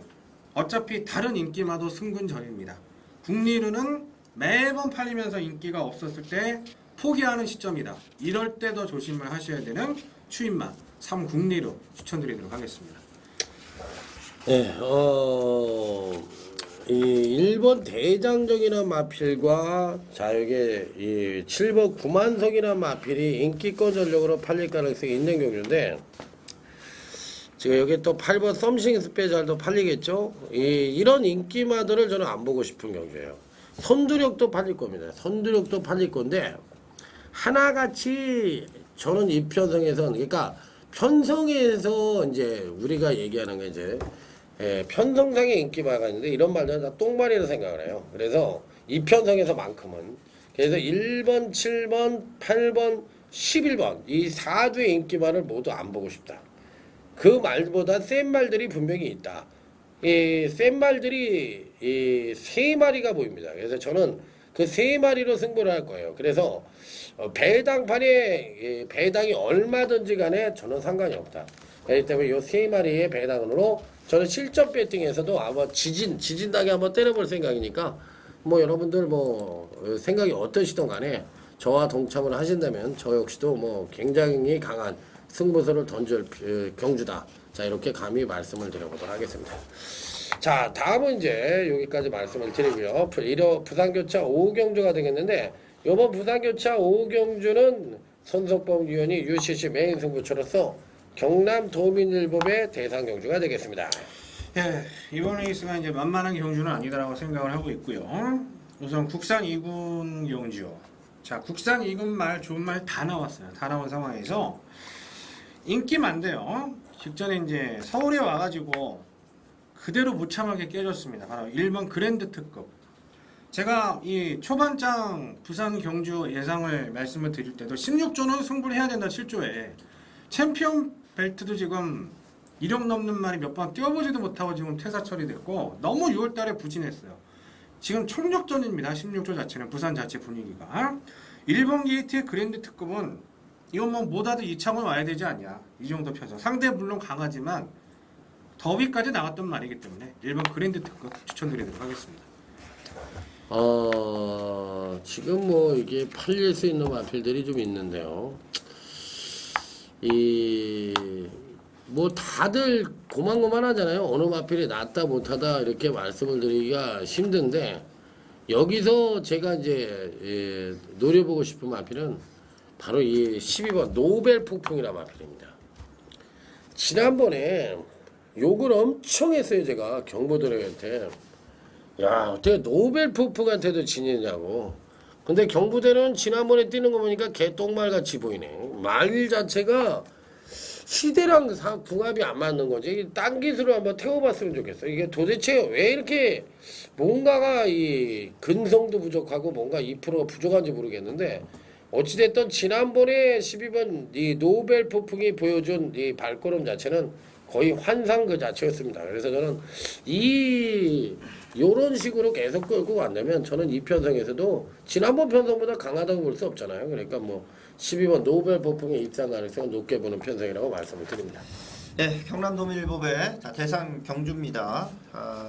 어차피 다른 인기마도 승군전입니다. 국리르는 매번 팔리면서 인기가 없었을 때 포기하는 시점이다. 이럴 때 더 조심을 하셔야 되는 추임마 3국리르 추천드리도록 하겠습니다. 네, 이 1번 대장정이라는 마필과 자 여기 이 7번 구만석이라는 마필이 인기권 전력으로 팔릴 가능성이 있는 경우인데 지금 여기 또 8번 썸씽 스페셜도 팔리겠죠. 이런 인기마들을 저는 안 보고 싶은 경주예요. 선두력도 팔릴 겁니다. 선두력도 팔릴 건데 하나같이 저는 이 편성에서는 그러니까 편성에서 이제 우리가 얘기하는 게 이제 편성상의 인기마가 있는데 이런 말들은 다 똥말이라고 생각을 해요. 그래서 이 편성에서만큼은 그래서 1번, 7번, 8번, 11번 이 4주의 인기마를 모두 안 보고 싶다. 그 말보다 센 말들이 분명히 있다. 이 센 말들이 이 3마리가 보입니다. 그래서 저는 그 3마리로 승부를 할 거예요. 그래서 배당판에 배당이 얼마든지 간에 저는 상관이 없다. 그렇기 때문에 이 3마리의 배당으로 저는 실전 배팅에서도 아마 지진당에 한번 때려볼 생각이니까 뭐 여러분들 뭐 생각이 어떠시든 간에 저와 동참을 하신다면 저 역시도 뭐 굉장히 강한 승부수를 던질 경주다. 자 이렇게 감히 말씀을 드려보도록 하겠습니다. 자 다음은 이제 여기까지 말씀을 드리고요. 부산교차 5경주가 되겠는데 이번 부산교차 5경주는 손석범 위원이 UCC 메인 승부처로서 경남 도민일보의 대상 경주가 되겠습니다. 예, 이번 레이스가 이제 만만한 경주는 아니다라고 생각을 하고 있고요. 우선 국산 2군 경주. 자, 국산 2군 말 좋은 말 다 나왔어요. 다 나온 상황에서 인기 많대요. 직전에 이제 서울에 와가지고 그대로 무참하게 깨졌습니다. 바로 1번 그랜드 특급. 제가 이 초반장 부산 경주 예상을 말씀을 드릴 때도 16조는 승부를 해야 된다 7조에 챔피언 벨트도 지금 1억 넘는 말이 몇 번 뛰어보지도 못하고 지금 퇴사 처리됐고 너무 6월달에 부진했어요. 지금 총력전입니다. 16조 자체는 부산 자체 분위기가 1번 게이트의 그랜드 특급은 이건 뭐 못하도 이창원 와야 되지 않냐 이 정도 편성. 상대 물론 강하지만 더위까지 나갔던 말이기 때문에 1번 그랜드 특급 추천드리도록 하겠습니다. 지금 뭐 이게 팔릴 수 있는 마필들이 좀 있는데요. 뭐 다들 고만고만하잖아요. 어느 마필이 낫다 못하다 이렇게 말씀을 드리기가 힘든데, 여기서 제가 이제 노려보고 싶은 마필은 바로 이 12번 노벨 폭풍이라 마필입니다. 지난번에 욕을 엄청 했어요. 제가 경보대로한테. 야, 어떻게 노벨 폭풍한테도 지느냐고. 근데 경부대는 지난번에 뛰는 거 보니까 개똥말같이 보이네. 말 자체가 시대랑 궁합이 안 맞는 거지. 딴 기술을 한번 태워봤으면 좋겠어. 이게 도대체 왜 이렇게 뭔가가 이 근성도 부족하고 뭔가 2%가 부족한지 모르겠는데, 어찌됐든 지난번에 12번 이 노벨 폭풍이 보여준 이 발걸음 자체는 거의 환상 그 자체였습니다. 그래서 저는 요런 식으로 계속 끌고 간다면 저는 이 편성에서도 지난번 편성보다 강하다고 볼 수 없잖아요. 그러니까 뭐 12번 노벨 폭풍의 입상 가능성을 높게 보는 편성이라고 말씀을 드립니다. 네, 경남도민일보배 대상 경주입니다.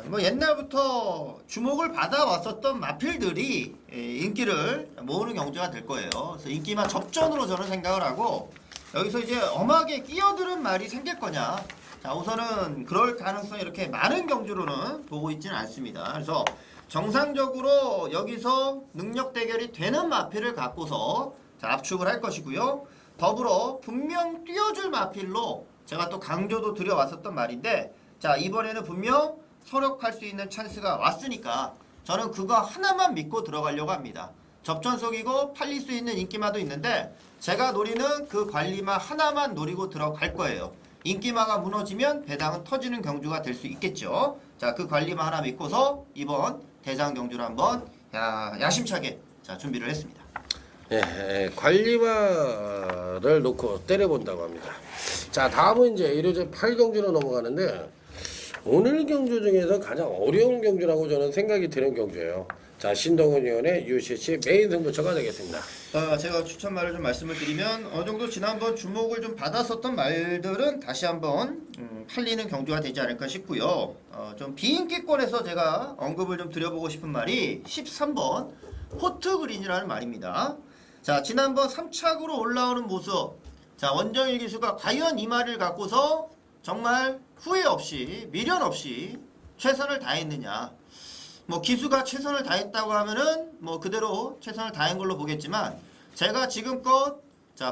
뭐 옛날부터 주목을 받아왔었던 마필들이 인기를 모으는 경주가 될 거예요. 그래서 인기만 접전으로 저는 생각을 하고, 여기서 이제 엄하게 끼어드는 말이 생길 거냐. 자, 우선은 그럴 가능성이 이렇게 많은 경주로는 보고 있지는 않습니다. 그래서 정상적으로 여기서 능력 대결이 되는 마필을 갖고서 압축을 할 것이고요. 더불어 분명 뛰어줄 마필로 제가 또 강조도 드려왔었던 말인데, 자, 이번에는 분명 서력할 수 있는 찬스가 왔으니까 저는 그거 하나만 믿고 들어가려고 합니다. 접전속이고 팔릴 수 있는 인기마도 있는데, 제가 노리는 그 관리마 하나만 노리고 들어갈 거예요. 인기마가 무너지면 배당은 터지는 경주가 될 수 있겠죠. 자, 그 관리마 하나 믿고서 이번 대상 경주를 한번 야심차게 준비를 했습니다. 관리마를 놓고 때려본다고 합니다. 자, 다음은 이제 1호제 8경주로 넘어가는데, 오늘 경주 중에서 가장 어려운 경주라고 저는 생각이 드는 경주예요. 자, 신동훈 의원의 UCC 메인 승부처가 되겠습니다. 제가 추천 말을 좀 말씀을 드리면, 어느 정도 지난번 주목을 좀 받았었던 말들은 다시 한번 팔리는 경주가 되지 않을까 싶고요. 좀 비인기권에서 제가 언급을 좀 드려보고 싶은 말이 13번 포트그린이라는 말입니다. 자, 지난번 3착으로 올라오는 모습, 자, 원정일 기수가 과연 이 말을 갖고서 정말 후회 없이, 미련 없이 최선을 다했느냐. 뭐 기수가 최선을 다했다고 하면은 뭐 그대로 최선을 다한 걸로 보겠지만, 제가 지금껏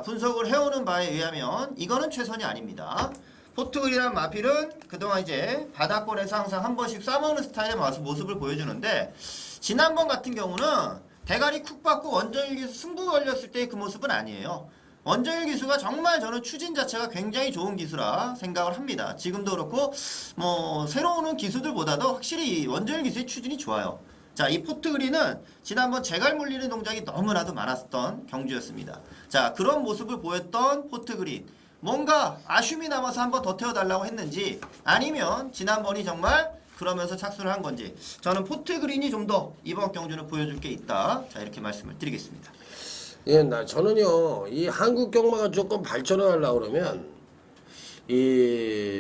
분석을 해오는 바에 의하면 이거는 최선이 아닙니다. 포트그린이라는 마필은 그동안 이제 바닥권에서 항상 한 번씩 싸먹는 스타일의 모습을 보여주는데, 지난번 같은 경우는 대가리 쿡 받고 원정일 기수 승부 걸렸을 때의 그 모습은 아니에요. 원정일 기수가 정말 저는 추진 자체가 굉장히 좋은 기수라 생각을 합니다. 지금도 그렇고 뭐 새로 오는 기수들보다도 확실히 원정일 기수의 추진이 좋아요. 자, 이 포트그린은 지난번 재갈 물리는 동작이 너무나도 많았던 경주였습니다. 자, 그런 모습을 보였던 포트그린, 뭔가 아쉬움이 남아서 한번 더 태워달라고 했는지, 아니면 지난번이 정말 그러면서 착수를 한 건지, 저는 포트그린이 좀 더 이번 경주는 보여줄 게 있다. 자, 이렇게 말씀을 드리겠습니다. 저는요, 이 한국 경마가 조금 발전을 하려고 그러면,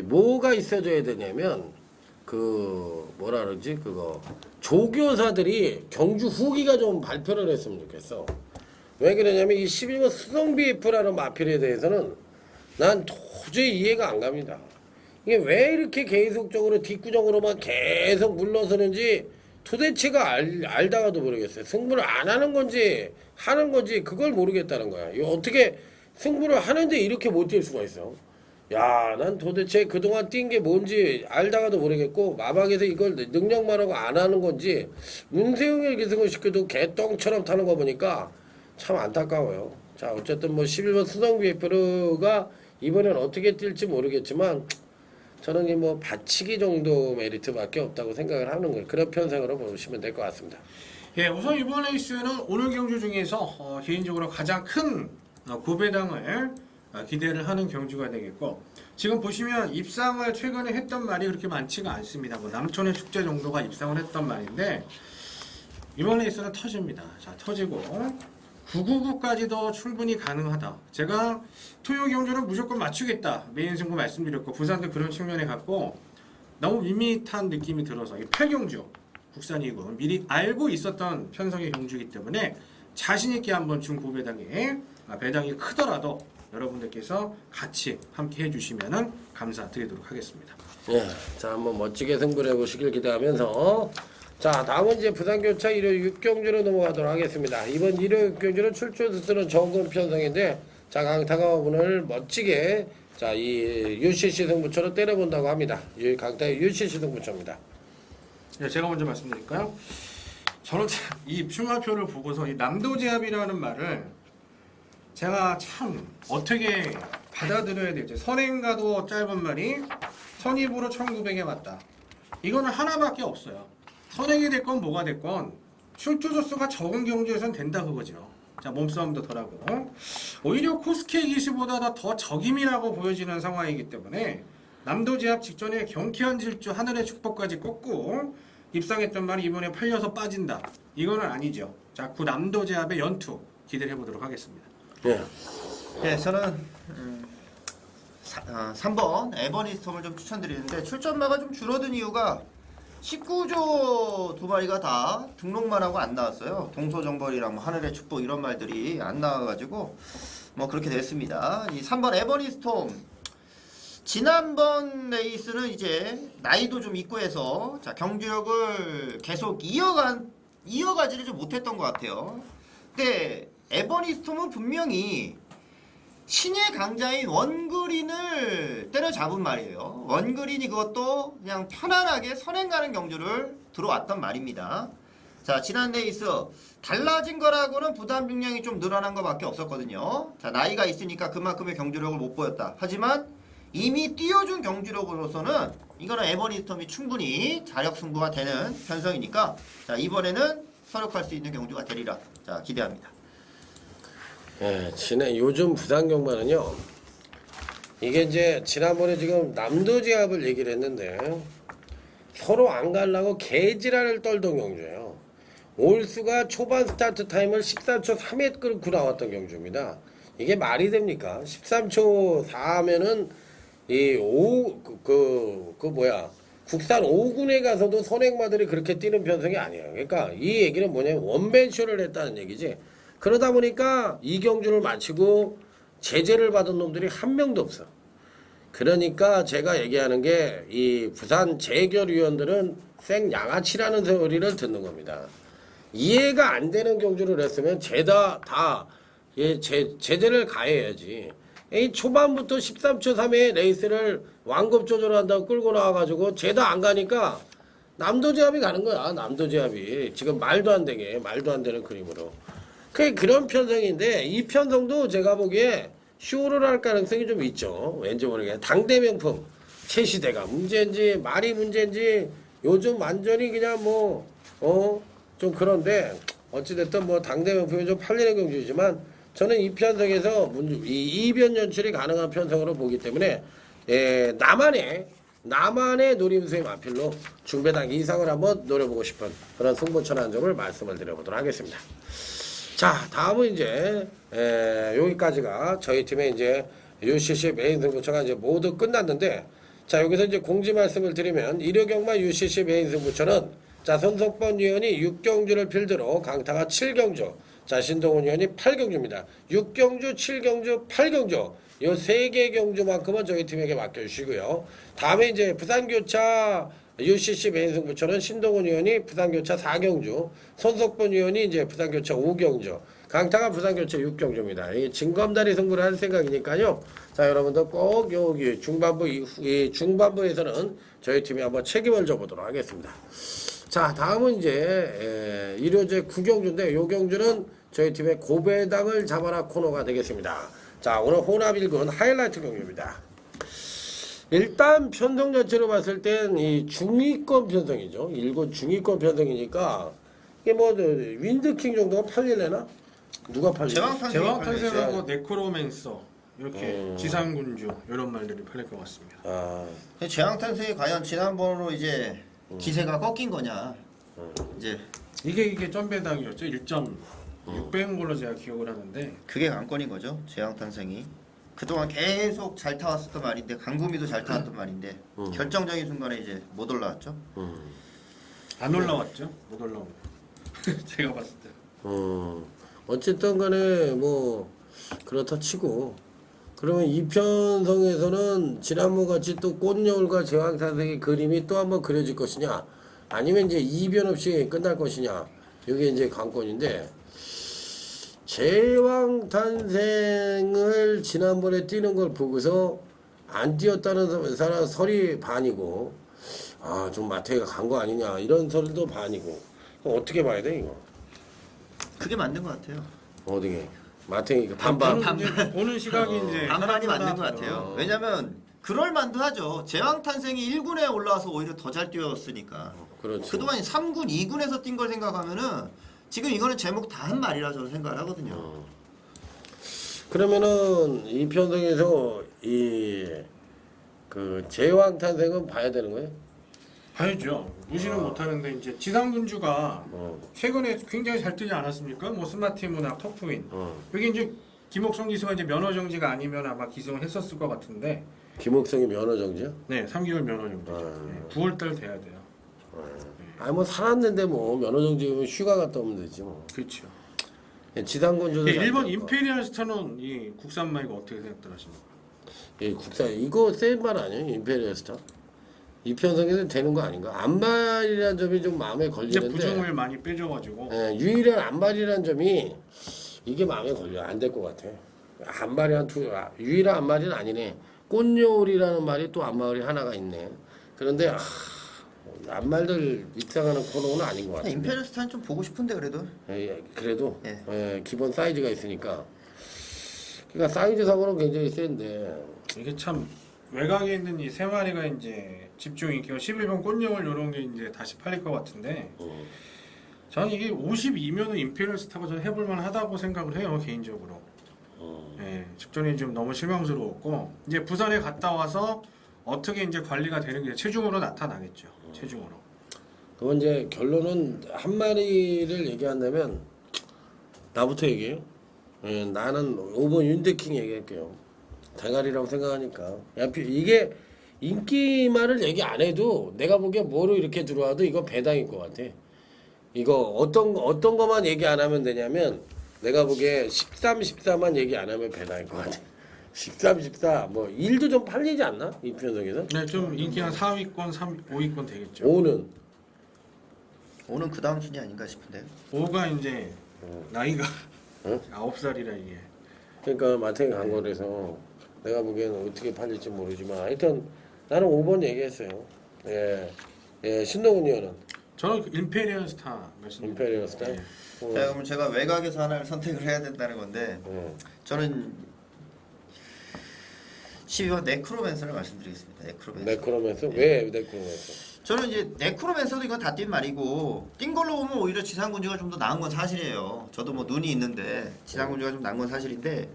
뭐가 있어줘야 되냐면, 뭐라 그러지, 조교사들이 경주 후기가 좀 발표를 했으면 좋겠어. 왜 그러냐면, 이 12번 수성비F라는 마필에 대해서는 난 도저히 이해가 안 갑니다. 이게 왜 이렇게 계속적으로 뒷구정으로만 계속 물러서는지 도대체가 알다가도 모르겠어요. 승부를 안 하는 건지 하는 건지 그걸 모르겠다는 거야. 이거 어떻게 승부를 하는데 이렇게 못 뛸 수가 있어? 야, 난 도대체 그동안 뛴 게 뭔지 알다가도 모르겠고, 마박에서 이걸 능력만 하고 안 하는 건지, 문세웅의 기승을 시켜도 개똥처럼 타는 거 보니까 참 안타까워요. 자, 어쨌든 뭐 11번 수성비F가 이번엔 어떻게 뛸지 모르겠지만, 저는 뭐 받치기 정도 메리트밖에 없다고 생각을 하는 거예요. 그런 편성으로 보시면 될 것 같습니다. 예, 우선 이번 레이스는 오늘 경주 중에서 개인적으로 가장 큰 고배당을 기대를 하는 경주가 되겠고, 지금 보시면 입상을 최근에 했던 말이 그렇게 많지가 않습니다. 뭐 남촌의 축제 정도가 입상을 했던 말인데, 이번 레이스는 터집니다. 자, 터지고 999까지도 충분히 가능하다. 제가 토요 경주는 무조건 맞추겠다, 메인 승부 말씀드렸고, 부산도 그런 측면에 갔고, 너무 밋밋한 느낌이 들어서 이 8경주 국산이고 미리 알고 있었던 편성의 경주이기 때문에 자신 있게 한번 중고배당에 배당이 크더라도 여러분들께서 같이 함께 해주시면 감사드리도록 하겠습니다. 예, 자 한번 멋지게 승부를 해보시길 기대하면서 자 다음은 이제 부산교차 일요 6경주로 넘어가도록 하겠습니다. 이번 일요 6경주는 출조 수는 적은 편성인데 자 강타가 오늘 멋지게 자 이 UCC 승부처로 때려본다고 합니다. 이 강타의 UCC 승부처입니다. 네, 제가 먼저 말씀드릴까요? 저는 이 퓨마표를 보고서 이 남도제압이라는 말을 제가 참 어떻게 받아들여야 될지. 선행가도 짧은 말이 선입으로 1900에 왔다. 이거는 하나밖에 없어요. 선행이 됐건 뭐가 됐건 출조조 수가 적은 경주에선 된다 그거죠. 자, 몸싸움도 덜하고 오히려 코스케 기수보다 더 적임이라고 보여지는 상황이기 때문에 남도제압 직전에 경쾌한 질주 하늘의 축복까지 꺾고 입상했던 말이 이번에 팔려서 빠진다. 이거는 아니죠. 자, 구 남도제압의 연투 기대를 해보도록 하겠습니다. 예. 예, 저는 3번 에버니스톰을 좀 추천드리는데 출전마가 좀 줄어든 이유가 19조 두 마리가 다 등록만 하고 안 나왔어요. 동서정벌이랑 뭐 하늘의 축복 이런 말들이 안 나와가지고 뭐 그렇게 됐습니다. 이 3번 에버니스톰 지난번 레이스는 이제 나이도 좀 있고 해서 자 경주력을 계속 이어가지를 좀 못했던 것 같아요. 근데 에버니스톰은 분명히 신의 강자인 원그린을 때려잡은 말이에요. 원그린이 그것도 그냥 편안하게 선행 가는 경주를 들어왔단 말입니다. 자, 지난 레이스 달라진 거라고는 부담 중량이 좀 늘어난 것밖에 없었거든요. 자, 나이가 있으니까 그만큼의 경주력을 못 보였다. 하지만 이미 띄워준 경주력으로서는 이거는 에버니스톰이 충분히 자력 승부가 되는 편성이니까 자, 이번에는 서력할 수 있는 경주가 되리라. 자, 기대합니다. 예, 요즘 부산 경마는요. 이게 이제 지난번에 지금 남도제압을 얘기를 했는데 서로 안 가려고 개지랄을 떨던 경주예요. 올수가 초반 스타트 타임을 13초 3에 끌고 나왔던 경주입니다. 이게 말이 됩니까? 13초 4하면은 국산 5군에 가서도 선행마들이 그렇게 뛰는 편성이 아니에요. 그러니까 이 얘기는 뭐냐면 원맨쇼를 했다는 얘기지. 그러다 보니까 이 경주를 마치고 제재를 받은 놈들이 한 명도 없어. 그러니까 제가 얘기하는 게 이 부산 재결위원들은 생 양아치라는 소리를 듣는 겁니다. 이해가 안 되는 경주를 했으면 제재를 가해야지. 이 초반부터 13초 3에 레이스를 완급 조절한다고 끌고 나와가지고 죄다 안 가니까 남도제압이 가는 거야. 남도제압이 지금 말도 안 되는 그림으로. 그런 편성인데 이 편성도 제가 보기에 쇼를 할 가능성이 좀 있죠. 왠지 모르게 당대 명품 최시대가 문제인지 말이 문제인지 요즘 완전히 그냥 좀 그런데 어찌됐든 뭐 당대 명품이 좀 팔리는 경주이지만 저는 이 편성에서 이 이변 연출이 가능한 편성으로 보기 때문에 나만의 노림수의 마필로 중배당 이상을 한번 노려보고 싶은 그런 승부처 한 점을 말씀을 드려보도록 하겠습니다. 자, 다음은 이제 여기까지가 저희 팀의 이제 UCC 메인 승부처가 이제 모두 끝났는데 자, 여기서 이제 공지 말씀을 드리면 일요경마 UCC 메인 승부처는 자, 손석번 위원이 6경주를 필두로 강타가 7경주, 자, 신동훈 위원이 8경주입니다. 6경주, 7경주, 8경주 요 3개 경주만큼은 저희 팀에게 맡겨주시고요. 다음에 이제 부산교차 UCC 메인 승부처는 신동훈 의원이 부산교차 4경주, 손석번 의원이 이제 부산교차 5경주, 강타가 부산교차 6경주입니다. 이 진검다리 승부를 할 생각이니까요. 자, 여러분들 꼭 여기 중반부에서는 저희 팀이 한번 책임을 져보도록 하겠습니다. 자, 다음은 이제 일요제 9경주인데 요 경주는 저희 팀의 고배당을 잡아라 코너가 되겠습니다. 자, 오늘 혼합 1군 하이라이트 경주입니다. 일단 편성 자체로 봤을 땐 이 중위권 편성이죠. 1군 중위권 편성이니까 이게 뭐 윈드킹 정도가 팔릴래나? 누가 팔리나? 제왕탄생하고 네크로맨서 이렇게 지상군주 이런 말들이 팔릴 것 같습니다. 아, 재앙탄생이 과연 지난번으로 이제 기세가 꺾인 거냐? 이제 이게 점배당이었죠. 1.6배인 걸로 제가 기억을 하는데 그게 관건인 거죠. 재앙탄생이. 그동안 계속 잘 타왔었던 말인데 강구미도 잘 타왔던 말인데 결정적인 순간에 이제 못 올라왔죠. 안 올라왔죠? 못 올라온 거. 제가 봤을 때. 어쨌든 간에 뭐 그렇다 치고 그러면 이편성에서는 지난번 같이 또 꽃여울과 제왕탄생의 그림이 또 한번 그려질 것이냐 아니면 이제 이변 없이 끝날 것이냐 이게 이제 관건인데 제왕탄생을 지난번에 뛰는 걸 보고서 안 뛰었다는 사람 설이 반이고 아 좀 마태가 간 거 아니냐 이런 설도 반이고 그럼 어떻게 봐야 돼 이거 그게 맞는 것 같아요. 어떻게 마태가 반반 보는 시각이 이제 반반이 맞는 것 사람마다 같아요. 왜냐면 그럴 만도 하죠. 제왕탄생이 1군에 올라와서 오히려 더 잘 뛰었으니까. 그렇지 그동안 3군, 2군에서 뛴 걸 생각하면은 지금 이거는 제목 다 한 말이라 저는 생각을 하거든요. 그러면은 이 편성에서 이 그 제왕탄생은 봐야 되는 거예요? 봐야죠. 무시는 못하는데 이제 지상군주가 최근에 굉장히 잘 뛰지 않았습니까? 뭐 스마티무나 터프윈 여기 이제 김옥성 기수가 이제 면허 정지가 아니면 아마 기승을 했었을 것 같은데 김옥성이 면허 정지야? 네 3개월 면허 정지죠. 네, 9월달 돼야 돼요. 아니 뭐 살았는데 뭐 면허 정지면 휴가 갔다 오면 되지 뭐. 그렇죠. 지상군주도 잘 일본 뛰었고. 임페리얼 스타는 이 국산마 이거 어떻게 생각들 하십니까? 예, 국산 이거 센 말 아니에요? 임페리얼 스타? 이 편성에서 되는 거 아닌가? 안말이라는 점이 좀 마음에 이제 걸리는데 부종을 많이 빼줘가지고 예, 유일한 안말이라는 점이 이게 마음에 걸려 안 될 것 같아. 안말이 유일한 안말이는 아니네. 꽃여울이라는 말이 또 안말이 하나가 있네. 그런데 안말들 입상하는 코너는 아닌 것 같아. 임페리얼 스타는 좀 보고 싶은데 그래도. 그래도 예. 기본 사이즈가 있으니까. 그러니까 사이즈 상으로는 굉장히 센데. 이게 참 외곽에 있는 이 세 마리가 이제 집중 인기가 11번 꽃여울 이런 게 이제 다시 팔릴 것 같은데 저는 이게 52면은 임페리얼 스타가 저는 해볼만 하다고 생각을 해요 개인적으로. 예, 직전에 좀 너무 실망스러웠고 이제 부산에 갔다 와서 어떻게 이제 관리가 되는 게 체중으로 나타나겠죠. 체중으로. 그럼 이제 결론은 한 마리를 얘기한다면 나부터 얘기해요. 예, 나는 5번 윤대킹 얘기할게요. 대가리라고 생각하니까. 이게 인기말을 얘기 안 해도 내가 보기엔 뭐로 이렇게 들어와도 이거 배당일 것 같아. 이거 어떤 것만 얘기 안 하면 되냐면 내가 보기에 13, 14만 얘기 안 하면 배당일 것 같아. 13, 14, 뭐 1도 좀 팔리지 않나? 이 편성에서? 네, 좀 인기 한 4위권, 5위권 되겠죠. 5는? 오는 그 다음 순위 아닌가 싶은데요. 5가 이제 나이가 응? 9살이라 이게. 그러니까 마탱이 간 거라서 내가 보기에는 어떻게 팔릴지 모르지만 하여튼 나는 5번 얘기했어요. 예, 신동훈 의원은 저는 그 임페리얼 스타 말씀드립니다. 임페리얼 스타. 네. 자, 그럼 제가 외곽에서 하나를 선택을 해야 된다는 건데 저는 12번 네크로맨서를 말씀드리겠습니다. 네크로맨서? 왜 네크로맨서? 저는 이제 네크로맨서도 이건 다 뛴 말이고 뛴 걸로 보면 오히려 지상군주가 좀 더 나은 건 사실이에요. 저도 뭐 눈이 있는데 지상군주가 좀 나은 건 사실인데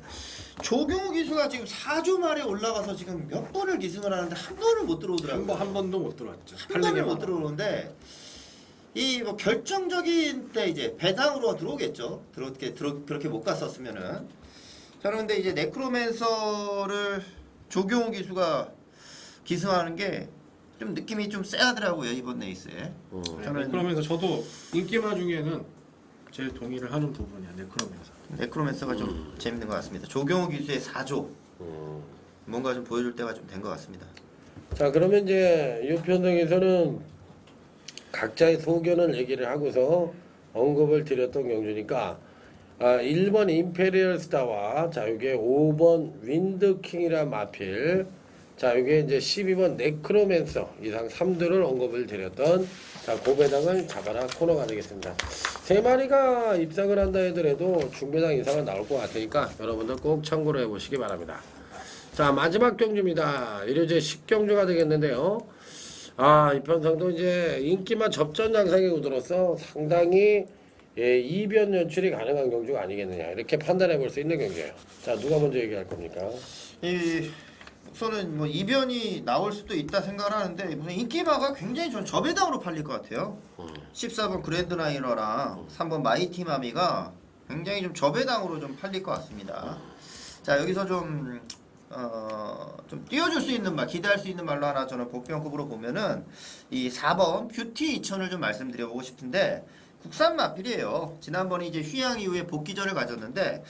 조경호 기수가 지금 4조 말에 올라가서 지금 몇 번을 기승을 하는데 한 번을 못 들어오더라고요. 한 번도 못 들어왔죠. 한 번을 못 들어오는데 이 뭐 결정적인 때 이제 배당으로 들어오겠죠. 그렇게 못 갔었으면은 저는 근데 이제 네크로맨서를 조경호 기수가 기승하는 게 좀 느낌이 좀 쎄하더라고요 이번 레이스에. 저는 그러면서 저도 인기마 중에는 제일 동의를 하는 부분이야 네크로맨서가 좀 재밌는 것 같습니다. 조경호 기수의 4조 뭔가 좀 보여줄 때가 좀 된 것 같습니다. 자 그러면 이제 이 편성에서는 각자의 소견을 얘기를 하고서 언급을 드렸던 경주니까 1번 임페리얼 스타와 자 이게 5번 윈드킹이라 마필 자 이게 이제 12번 네크로맨서 이상 3도를 언급을 드렸던 자 고배당을 잡아라 코너가 되겠습니다. 세 마리가 입상을 한다 하더라도 중배당 이상은 나올 것 같으니까 여러분들 꼭 참고로 해보시기 바랍니다. 자 마지막 경주입니다. 이제 10경주가 되겠는데요. 이 편성도 이제 인기만 접전 양상에 우들어서 상당히 이변 연출이 가능한 경주가 아니겠느냐 이렇게 판단해 볼 수 있는 경주예요. 자 누가 먼저 얘기할 겁니까? 우선은 뭐 이변이 나올 수도 있다 생각을 하는데 무슨 인기마가 굉장히 전 저배당으로 팔릴 것 같아요. 14번 그랜드라이너랑 3번 마이티마미가 굉장히 좀 저배당으로 좀 팔릴 것 같습니다. 자 여기서 좀 좀 띄워줄 수 있는 말, 기대할 수 있는 말로 하나 저는 복병급으로 보면은 이 4번 뷰티 2000을 좀 말씀드려보고 싶은데 국산 마필이에요. 지난번에 이제 휴양 이후에 복귀전을 가졌는데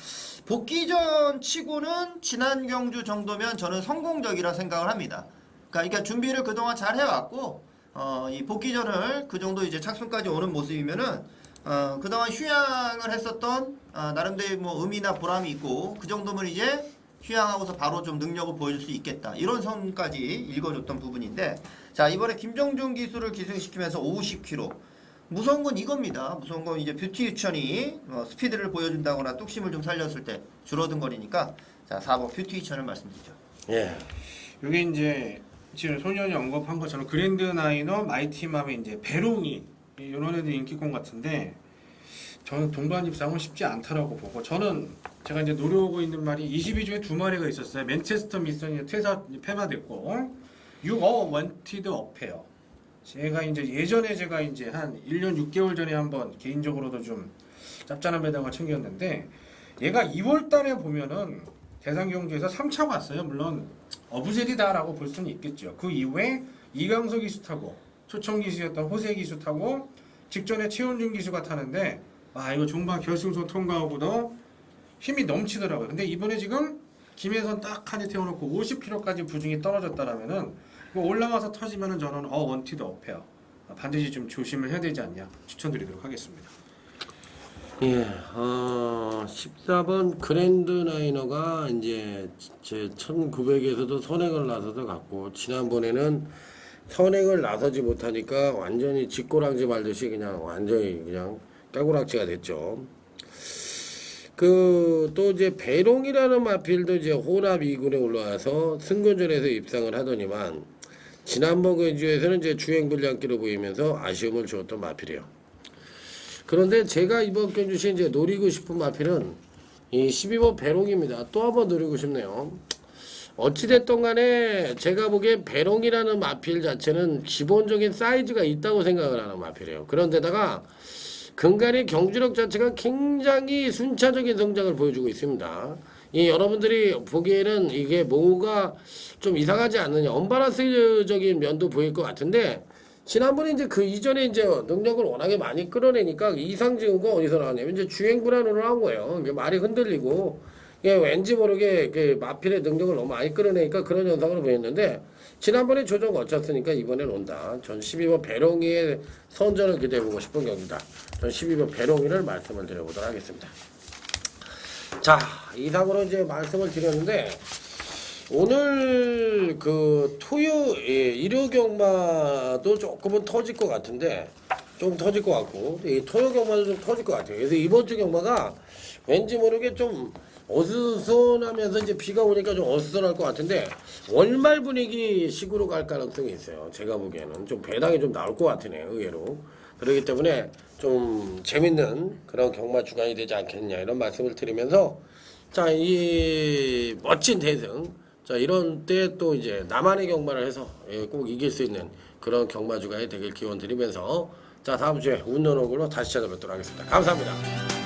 복귀전 치고는 지난 경주 정도면 저는 성공적이라 생각을 합니다. 그러니까 준비를 그동안 잘 해왔고 이 복귀전을 그 정도 이제 착순까지 오는 모습이면은 그동안 휴양을 했었던 나름대로 뭐 의미나 보람이 있고 그 정도면 이제 휴양하고서 바로 좀 능력을 보여줄 수 있겠다 이런 선까지 읽어줬던 부분인데 자 이번에 김정준 기수를 기승시키면서 50km 무서운 건 이겁니다. 무서운 건 이제 뷰티 유천이 스피드를 보여준다거나 뚝심을 좀 살렸을 때 줄어든 거리니까 자 4번 뷰티 유천을 말씀드리죠. 예. 이게 이제 지금 소년이 언급한 것처럼 그랜드 나이너 마이티맘의 이제 배롱이 이런 애들 인기권 같은데 저는 동반 입상은 쉽지 않다라고 보고 저는 제가 이제 노려오고 있는 말이 22조에 2마리가 있었어요. 맨체스터 미션이 폐마됐고 6어 원티드 어페어. 제가 이제 한 1년 6개월 전에 한번 개인적으로도 좀 짭짤한 배당을 챙겼는데 얘가 2월 달에 보면은 대상 경주에서 3차 왔어요. 물론 어부젤이다라고 볼 수는 있겠죠. 그 이후에 이강석 기수 타고 초청 기수였던 호세 기수 타고 직전에 최원준 기수가 타는데 이거 종반 결승선 통과하고도 힘이 넘치더라고요. 근데 이번에 지금 김혜선 딱 한 대 태워놓고 50km까지 부중이 떨어졌다라면은 올라가서 터지면은 저는 원티드 어페어 반드시 좀 조심을 해야 되지 않냐 추천드리도록 하겠습니다. 예, 14번 그랜드 나이너가 이제 제 1900에서도 선행을 나서서 갔고 지난번에는 선행을 나서지 못하니까 완전히 쥐꼬랑지 말듯이 그냥 완전히 그냥 깨구락지가 됐죠. 또 이제 배롱이라는 마필도 이제 호랍 2군에 올라와서 승권전에서 입상을 하더니만 지난번 경주에서는 이제 주행 불량기로 보이면서 아쉬움을 주었던 마필이에요. 그런데 제가 이번 경주시 이제 노리고 싶은 마필은 이 12번 배롱입니다. 또 한번 노리고 싶네요. 어찌됐든 간에 제가 보기엔 배롱이라는 마필 자체는 기본적인 사이즈가 있다고 생각을 하는 마필이에요. 그런데다가 근간의 경주력 자체가 굉장히 순차적인 성장을 보여주고 있습니다. 여러분들이 보기에는 이게 뭐가 좀 이상하지 않느냐, 언밸런스적인 면도 보일 것 같은데, 지난번에 이제 그 이전에 이제 능력을 워낙에 많이 끌어내니까 이상 증후가 어디서 나왔냐면 이제 주행 불안으로 나온 거예요. 이게 말이 흔들리고, 이게 왠지 모르게 그 마필의 능력을 너무 많이 끌어내니까 그런 현상으로 보였는데, 지난번에 조정 거쳤으니까 이번엔 온다. 전 12번 배롱이의 선전을 기대해보고 싶은 경기다. 전 12번 배롱이를 말씀을 드려보도록 하겠습니다. 자, 이상으로 이제 말씀을 드렸는데, 오늘 일요 경마도 조금은 터질 것 같은데, 좀 터질 것 같고, 이 토요 경마도 좀 터질 것 같아요. 그래서 이번 주 경마가 왠지 모르게 좀 어수선하면서 이제 비가 오니까 좀 어수선할 것 같은데 월말 분위기 식으로 갈 가능성이 있어요. 제가 보기에는 좀 배당이 좀 나올 것 같으네요. 의외로. 그렇기 때문에 좀 재밌는 그런 경마 주간이 되지 않겠냐 이런 말씀을 드리면서 자, 이 멋진 대승 자 이런 때 또 이제 나만의 경마를 해서 꼭 이길 수 있는 그런 경마 주간이 되길 기원 드리면서 자 다음 주에 운는 얼굴로 다시 찾아뵙도록 하겠습니다. 감사합니다.